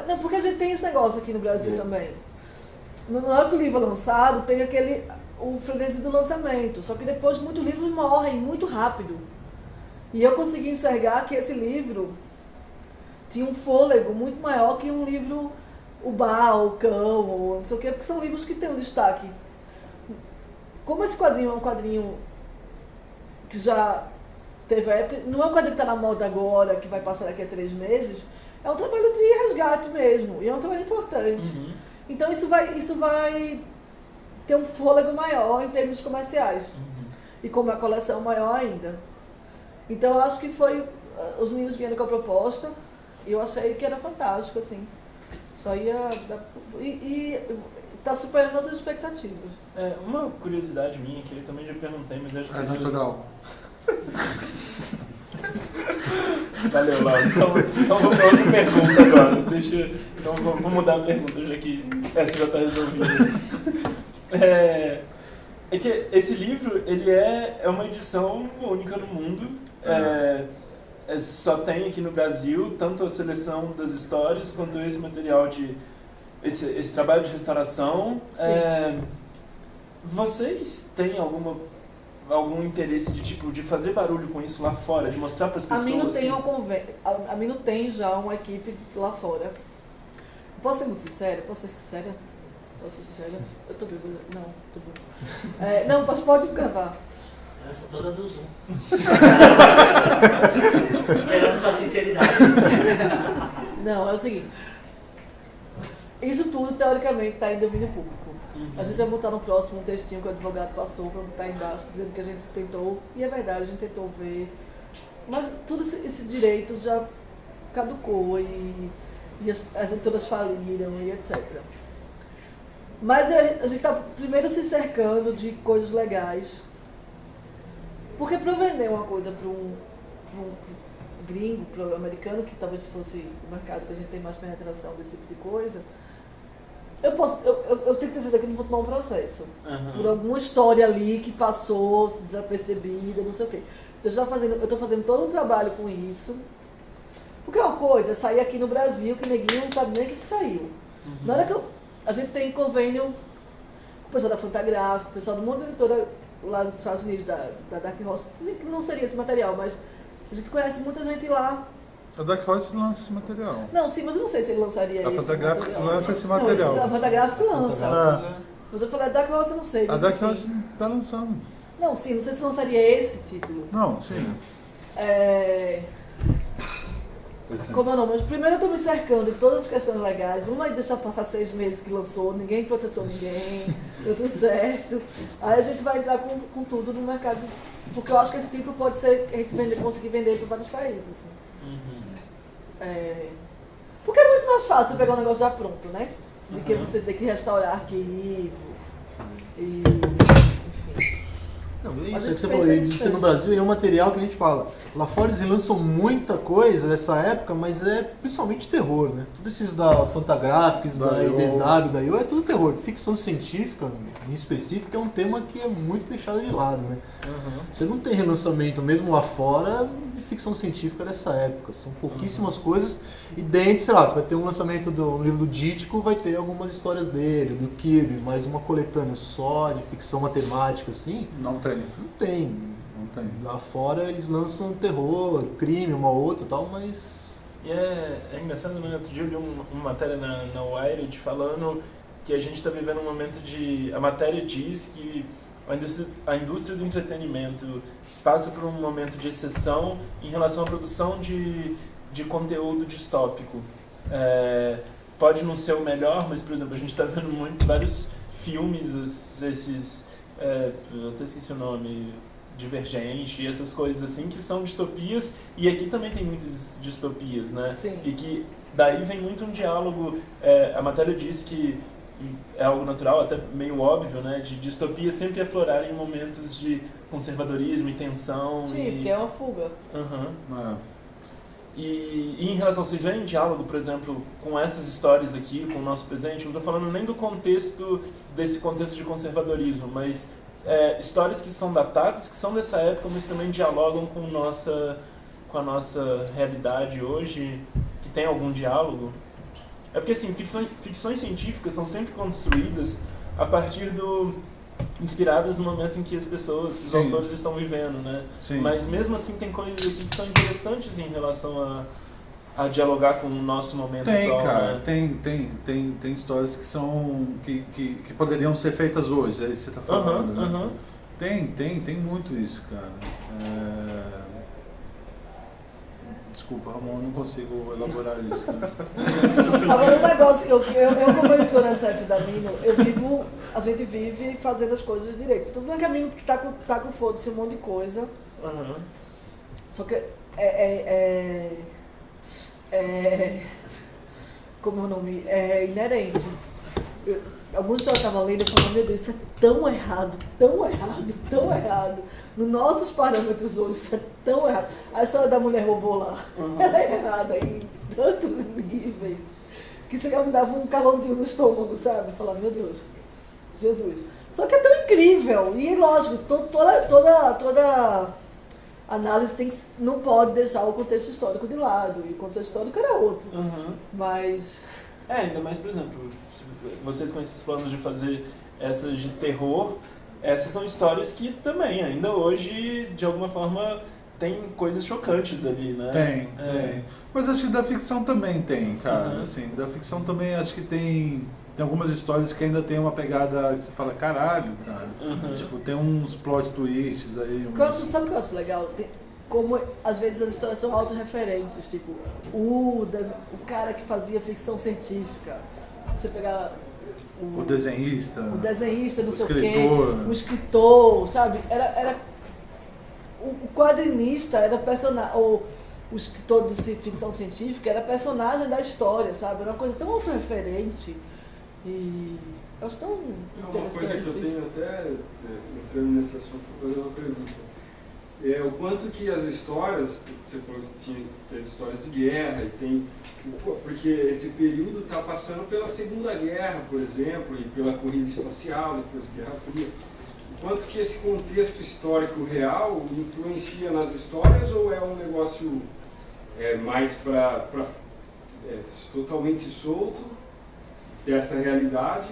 não, porque a gente tem esse negócio aqui no Brasil também. Na hora que o livro é lançado, tem o frenesi do lançamento. Só que depois muitos livros morrem muito rápido. E eu consegui enxergar que esse livro tinha um fôlego muito maior que um livro O Bar, O Cão, ou não sei o quê, porque são livros que têm um destaque. Como esse quadrinho é um quadrinho que já teve a época, não é um quadrinho que está na moda agora, que vai passar daqui a 3 meses, é um trabalho de resgate mesmo, e é um trabalho importante. Então isso vai ter um fôlego maior em termos comerciais. E como é a coleção maior ainda. Então eu acho que os meninos vieram com a proposta, e eu achei que era fantástico, assim. Só ia e está superando nossas expectativas. Uma curiosidade minha, que eu também já perguntei, mas acho que... É natural. Valeu, Lauro. Então vamos para outra pergunta agora. Então vou mudar a pergunta, já que essa já está resolvida. É que esse livro, ele é uma edição única no mundo. Só tem aqui no Brasil tanto a seleção das histórias quanto esse material esse trabalho de restauração. Vocês têm algum interesse de fazer barulho com isso lá fora, de mostrar para as pessoas? A Mino tem já uma equipe lá fora. Posso ser muito sincera? Posso ser sincera? Pra ser sincera, eu tô bêbada. Não, tô bêbada. Não, mas pode gravar. Eu sou toda do Zoom. Esperando sua sinceridade. Não, é o seguinte. Isso tudo, teoricamente, está em domínio público. A gente vai botar no próximo um textinho que o advogado passou para botar embaixo, dizendo que a gente tentou, e é verdade, a gente tentou ver. Mas tudo esse direito já caducou e as editoras faliram e etc. Mas a gente está primeiro se cercando de coisas legais. Porque para vender uma coisa para um gringo, para o americano, que talvez fosse o mercado que a gente tem mais penetração desse tipo de coisa, eu tenho que ter certeza que eu não vou tomar um processo. Por alguma história ali que passou desapercebida, não sei o quê. Então, eu estou fazendo todo um trabalho com isso. Porque é uma coisa, sair aqui no Brasil, que neguinho não sabe nem o que saiu. Na hora que a gente tem convênio com o pessoal da Fantagraphics, com o pessoal do mundo editora lá nos Estados Unidos, da Dark Horse, não seria esse material, mas a gente conhece muita gente lá. A Dark Horse lança esse material. Não, sim, mas eu não sei se ele lançaria A esse Fantagraphics material. lança esse material. Não, a Fantagraphics lança. É. Mas eu falei, a Dark Horse eu não sei. A Mas Dark enfim. Horse tá lançando. Não, sim, não sei se lançaria esse título. Não, sim. Como é o nome? Mas primeiro eu estou me cercando de todas as questões legais. Uma é deixar passar 6 meses que lançou, ninguém processou ninguém, deu tudo certo. Aí a gente vai entrar com tudo no mercado. Porque eu acho que esse título pode ser a gente conseguir vender para vários países. Assim. Porque é muito mais fácil pegar um negócio já pronto, né? Do que você ter que restaurar arquivo. E. Enfim. Não, é Mas isso, é eu que você pensei falou, nisso que no aí. Brasil é um material que a gente fala. Lá fora eles lançam muita coisa dessa época, mas é principalmente terror, né? Tudo esses da Fantagraphics, da IDW, da IO, é tudo terror. Ficção científica, em específico, é um tema que é muito deixado de lado, né? Você não tem relançamento, mesmo lá fora, de ficção científica dessa época. São pouquíssimas coisas. E dentro, sei lá, você vai ter um lançamento do livro do Dítico, vai ter algumas histórias dele, do Kirby, mais uma coletânea só de ficção matemática, assim. Não tem. Não tem. Não tem. Lá fora eles lançam terror, crime, uma outra e tal, mas... E é engraçado, né? Outro dia eu li uma matéria na Wired falando que a gente está vivendo um momento de... A matéria diz que a indústria do entretenimento passa por um momento de exceção em relação à produção de conteúdo distópico. Pode não ser o melhor, mas, por exemplo, a gente está vendo vários filmes, esses... eu até esqueci o nome... Divergente e essas coisas assim que são distopias, e aqui também tem muitas distopias, né? Sim. E que daí vem muito um diálogo, a matéria diz que é algo natural, até meio óbvio, né? De distopias sempre aflorarem em momentos de conservadorismo e tensão. Sim, porque é uma fuga. E em relação, vocês veem diálogo, por exemplo, com essas histórias aqui, com o nosso presente, não estou falando nem do contexto, desse contexto de conservadorismo, mas histórias que são datadas, que são dessa época, mas também dialogam com a nossa realidade hoje, que tem algum diálogo. É porque, assim, ficções científicas são sempre construídas a partir inspiradas no momento em que as pessoas, os autores estão vivendo, né? Sim. Mas mesmo assim tem coisas aqui que são interessantes em relação a dialogar com o nosso momento atual, Cara, né? tem histórias que são que poderiam ser feitas hoje, é isso que você está falando, né? Tem muito isso, cara. Desculpa, Ramon, eu não consigo elaborar isso. Né? Agora, um negócio que eu como editora-chefe da Mino, a gente vive fazendo as coisas direito. Tudo bem que a Mino tá com foda-se um monte de coisa. Só que como é o nome? É inerente. Alguns eu estava lendo e falando, meu Deus, isso é tão errado, tão errado, tão errado. Nos nossos parâmetros hoje, isso é tão errado. A história da mulher robô lá, ela é errada em tantos níveis, que chegava e me dava um calorzinho no estômago, sabe? Falar, meu Deus, Jesus. Só que é tão incrível, e lógico, toda análise não pode deixar o contexto histórico de lado, e o contexto histórico era outro. Mas... ainda mais, por exemplo, se vocês com esses planos de fazer essas de terror, essas são histórias que também, ainda hoje, de alguma forma, tem coisas chocantes ali, né? Tem. Mas acho que da ficção também tem, cara. Assim, da ficção também acho que tem tem algumas histórias que ainda tem uma pegada que você fala, caralho, cara. Tipo, tem uns plot twists aí. Sabe o que eu acho legal? Como às vezes as histórias são autorreferentes, tipo, o cara que fazia ficção científica, se você pegar o desenhista, não sei escritor. O quê, o escritor, sabe? O quadrinista era personagem, ou o escritor de ficção científica era personagem da história, sabe? Era uma coisa tão autorreferente e eu acho tão interessante. Uma coisa que eu tenho até, entrando nesse assunto, vou fazer uma pergunta. O quanto que as histórias, você falou que teve histórias de guerra, e tem, porque esse período está passando pela Segunda Guerra, por exemplo, e pela corrida espacial, depois da Guerra Fria. O quanto que esse contexto histórico real influencia nas histórias, ou é um negócio mais totalmente solto dessa realidade,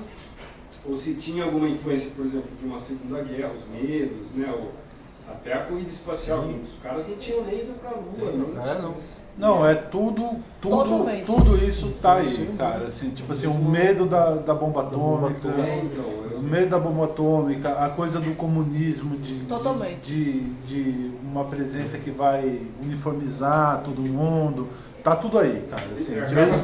ou se tinha alguma influência, por exemplo, de uma Segunda Guerra, os medos, né, ou até a corrida espacial, os caras não tinham nem ido pra Lua, Não, é tudo isso tá aí, cara, assim, tipo assim, o medo da bomba atômica, o medo da bomba atômica, a coisa do comunismo, de uma presença que vai uniformizar todo mundo, tá tudo aí, cara, assim.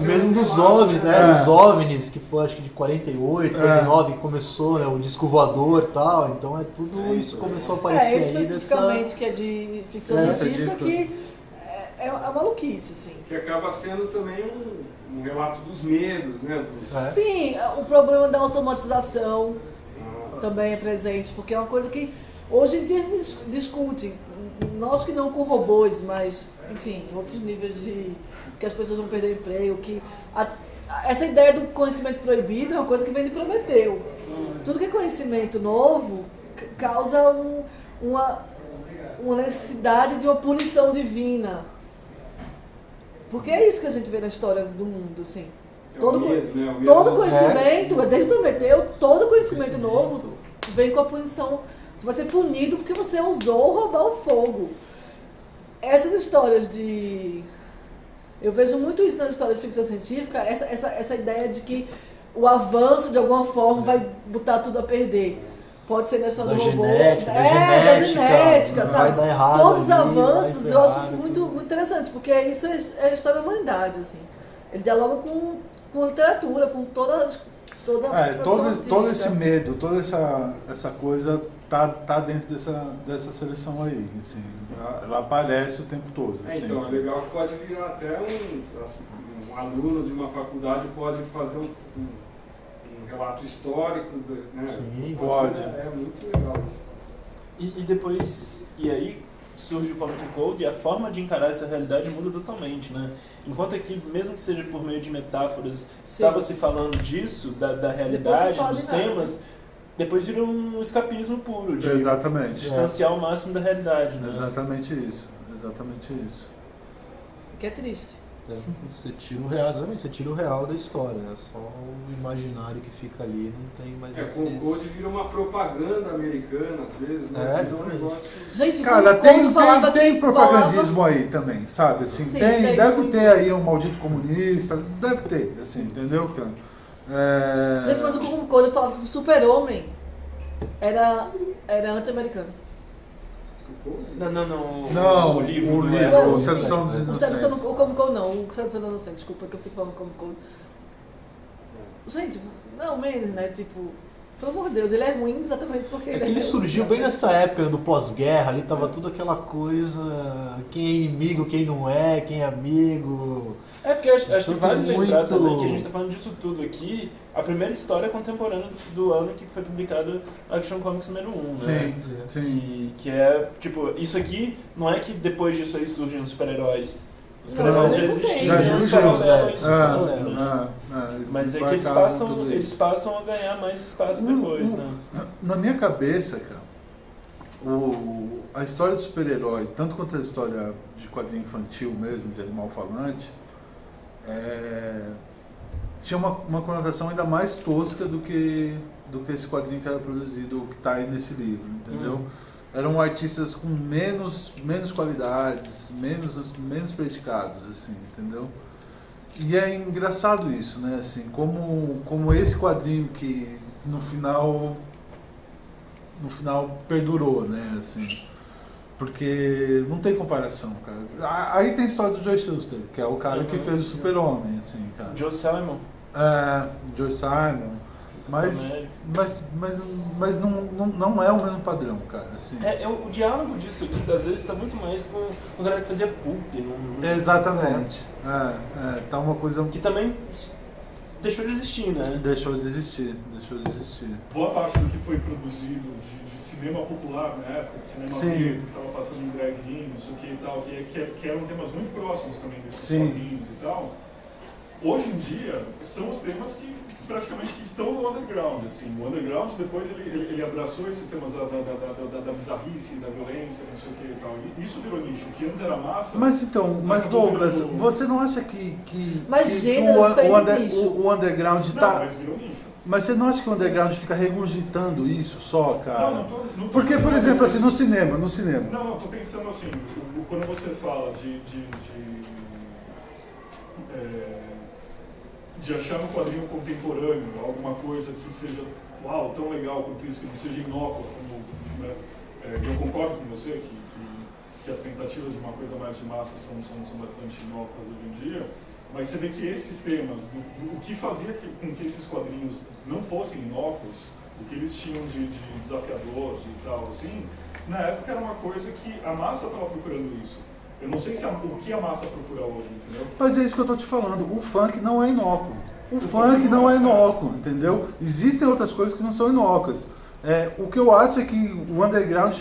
Mesmo dos OVNIs, os OVNIs, que foi acho que de 48, 49, que começou, né, o disco voador e tal, então tudo isso começou a aparecer aí. Especificamente que é de ficção científica, que é uma maluquice, assim. Que acaba sendo também um relato dos medos, né? Sim, o problema da automatização também é presente, porque é uma coisa que hoje em dia a gente discute, nós que não com robôs, mas, enfim, outros níveis de que as pessoas vão perder emprego, que essa ideia do conhecimento proibido é uma coisa que vem de Prometeu. Tudo que é conhecimento novo causa uma necessidade de uma punição divina. Porque é isso que a gente vê na história do mundo, assim. Todo conhecimento, desde Prometeu, todo conhecimento novo vem com a punição. Você vai ser punido porque você ousou roubar o fogo. Essas histórias eu vejo muito isso nas histórias de ficção científica, essa ideia de que o avanço, de alguma forma, vai botar tudo a perder. Pode ser na história do robô. Da genética, sabe? Vai dar errado, todos os avanços, eu acho isso muito, muito interessante, porque isso é a história da humanidade, assim. Ele dialoga com literatura, com toda todo esse medo, toda essa coisa tá dentro dessa seleção aí, assim, ela aparece o tempo todo. Assim. Então, é legal que pode virar até um aluno de uma faculdade pode fazer um relato histórico, né? Sim, pode. É muito legal. E depois, aí surge o Comic Code e a forma de encarar essa realidade muda totalmente, né? Enquanto aqui, mesmo que seja por meio de metáforas, estava se falando disso, da realidade, dos temas, depois vira um escapismo puro, de se distanciar ao máximo da realidade, né? Exatamente isso. Que é triste. Você tira o real da história, é só o imaginário que fica ali, não tem mais com o Code vira uma propaganda americana, às vezes, né? Um negócio... Gente, cara, tem propagandismo aí também, sabe? Assim, Sim, deve ter aí um maldito comunista, deve ter, assim, entendeu, cara? Gente, mas o Code falava que o Super-Homem era anti-americano. Não. O livro. O Sedução dos Inocentes. O Comic Con não, o Sedução dos Inocentes, desculpa que eu fico falando Comic Con. Gente, não, menos, né? Tipo, pelo amor de Deus, ele é ruim exatamente porque ele surgiu bem nessa época do pós-guerra, ali tava tudo aquela coisa, quem é inimigo, quem não é, quem é amigo. Porque acho que vale lembrar também que a gente está falando disso tudo aqui, a primeira história contemporânea do ano que foi publicado Action Comics número 1, né? Sim. Que é, tipo, isso aqui não é que depois disso aí surgem os super-heróis. Os super-heróis já existiam, mas é que eles passam a ganhar mais espaço depois, né? Na minha cabeça, cara, a história de super-herói, tanto quanto a história de quadrinho infantil mesmo, de animal falante, tinha uma conotação ainda mais tosca do que esse quadrinho que era produzido, que está aí nesse livro, entendeu? Eram artistas com menos qualidades, menos predicados, assim, entendeu? E é engraçado isso, né? Assim, como esse quadrinho que no final perdurou, né? Assim, porque não tem comparação, cara. Aí tem a história do Joe Shuster, que é o cara que fez o Super-Homem, assim, cara. Joe Simon. Joe Simon. Mas não é o mesmo padrão, cara. Assim. O diálogo disso aqui, às vezes, está muito mais com o galera que fazia pulp. Exatamente. Tá uma coisa... Que também deixou de existir, né? Deixou de existir. Boa parte do que foi produzido de cinema popular na época, de cinema que estava passando em drive-in, não sei o que e tal, que eram temas muito próximos também desses quadrinhos e tal, hoje em dia são os temas que praticamente que estão no underground, assim. O underground depois ele abraçou esses temas da bizarrice, da violência, não sei o que e tal. E isso virou nicho. O que antes era massa... Mas Douglas, você não acha que o underground tá... Não, mas virou nicho. Mas você não acha que o underground fica regurgitando isso só, cara? Não tô porque, por exemplo, assim, no cinema... Não, tô pensando assim, quando você fala de achar no quadrinho contemporâneo alguma coisa que seja, uau, tão legal quanto isso, que não seja inócua, como, né? Eu concordo com você que as tentativas de uma coisa mais de massa são bastante inócuas hoje em dia, mas você vê que esses temas, o que fazia com que esses quadrinhos não fossem inócuos, o que eles tinham de desafiador e tal, assim, na época era uma coisa que a massa estava procurando isso. Eu não sei o que a massa procura hoje, entendeu? Mas é isso que eu tô te falando. O funk não é inócuo. O funk não é inócuo, entendeu? Existem outras coisas que não são inócuas. O que eu acho é que o underground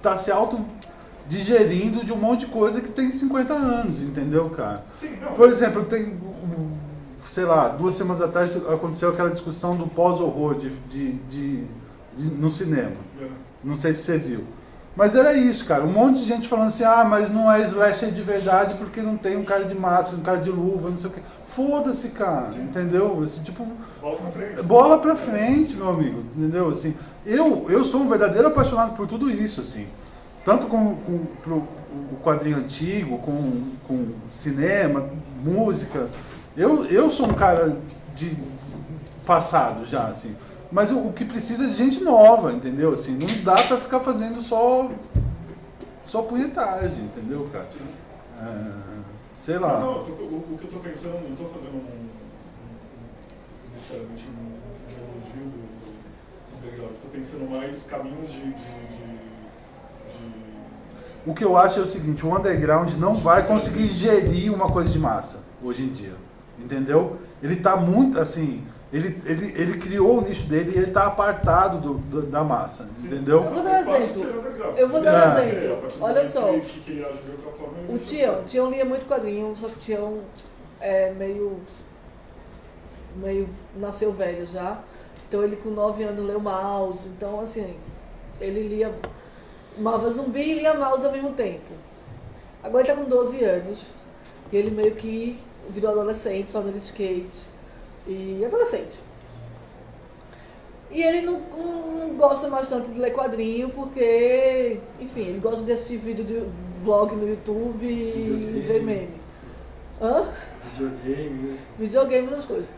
tá se autodigerindo de um monte de coisa que tem 50 anos, entendeu, cara? Sim, não. Por exemplo, sei lá, 2 semanas atrás aconteceu aquela discussão do pós-horror no cinema. Não sei se você viu. Mas era isso, cara. Um monte de gente falando assim, mas não é slasher de verdade porque não tem um cara de máscara, um cara de luva, não sei o quê. Foda-se, cara, entendeu? Assim, tipo, bola pra frente, meu amigo, entendeu? Assim, eu sou um verdadeiro apaixonado por tudo isso, assim. Tanto pro quadrinho antigo, com cinema, música. Eu sou um cara de passado já, assim. Mas o que precisa é de gente nova, entendeu? Assim, não dá pra ficar fazendo só punhetagem, entendeu, cara? Sei lá. Não, o que eu tô pensando, não tô fazendo necessariamente um elogio do underground, tô pensando mais caminhos de... O que eu acho é o seguinte, o underground não vai conseguir gerir uma coisa de massa, hoje em dia, entendeu? Ele tá muito, assim... Ele criou o nicho dele e ele está apartado da massa, entendeu? Eu vou dar um exemplo. Olha só. O Tião lia muito quadrinho, só que o Tião meio nasceu velho já. Então ele com 9 anos leu Maus. Então assim, ele lia Marvel Zumbi e lia Maus ao mesmo tempo. Agora ele está com 12 anos e ele meio que virou adolescente, só andando de skate. E adolescente. E ele não gosta bastante de ler quadrinho porque, enfim, ele gosta de assistir vídeo de vlog no YouTube e ver meme. Videogame, essas coisas.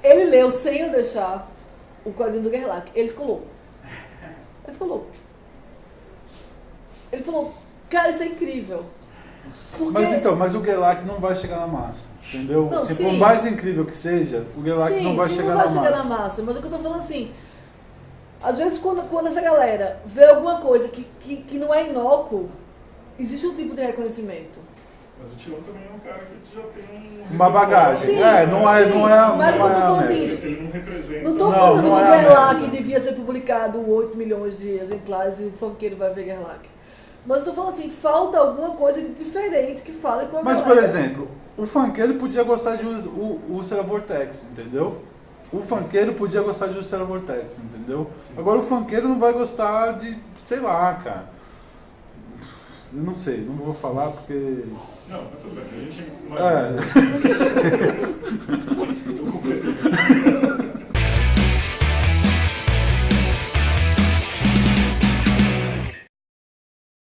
Ele leu sem eu deixar o quadrinho do Gerlach. Ele ficou louco. Ele falou, cara, isso é incrível. Porque... Mas o Gerlach não vai chegar na massa. Entendeu? Não, Se for mais incrível que seja, o Gerlach não vai chegar na massa. Mas o que eu tô falando assim, às vezes quando essa galera vê alguma coisa que não é inócuo, existe um tipo de reconhecimento. Mas o Tião também é um cara que já tem uma bagagem. Sim, não é. Mas eu tô falando o seguinte, ele não representa. Não tô falando que o Gerlach devia ser publicado 8 milhões de exemplares e o funkeiro vai ver Gerlach. Mas eu tô falando assim, falta alguma coisa de diferente que fale com a galera. Mas, por exemplo, o funkeiro podia gostar de Úlcera Vortex, entendeu? O funkeiro podia gostar de Úlcera Vortex, entendeu? Sim. Agora o funkeiro não vai gostar de, sei lá, cara. Eu não sei, não vou falar porque... Não, tudo bem. A gente...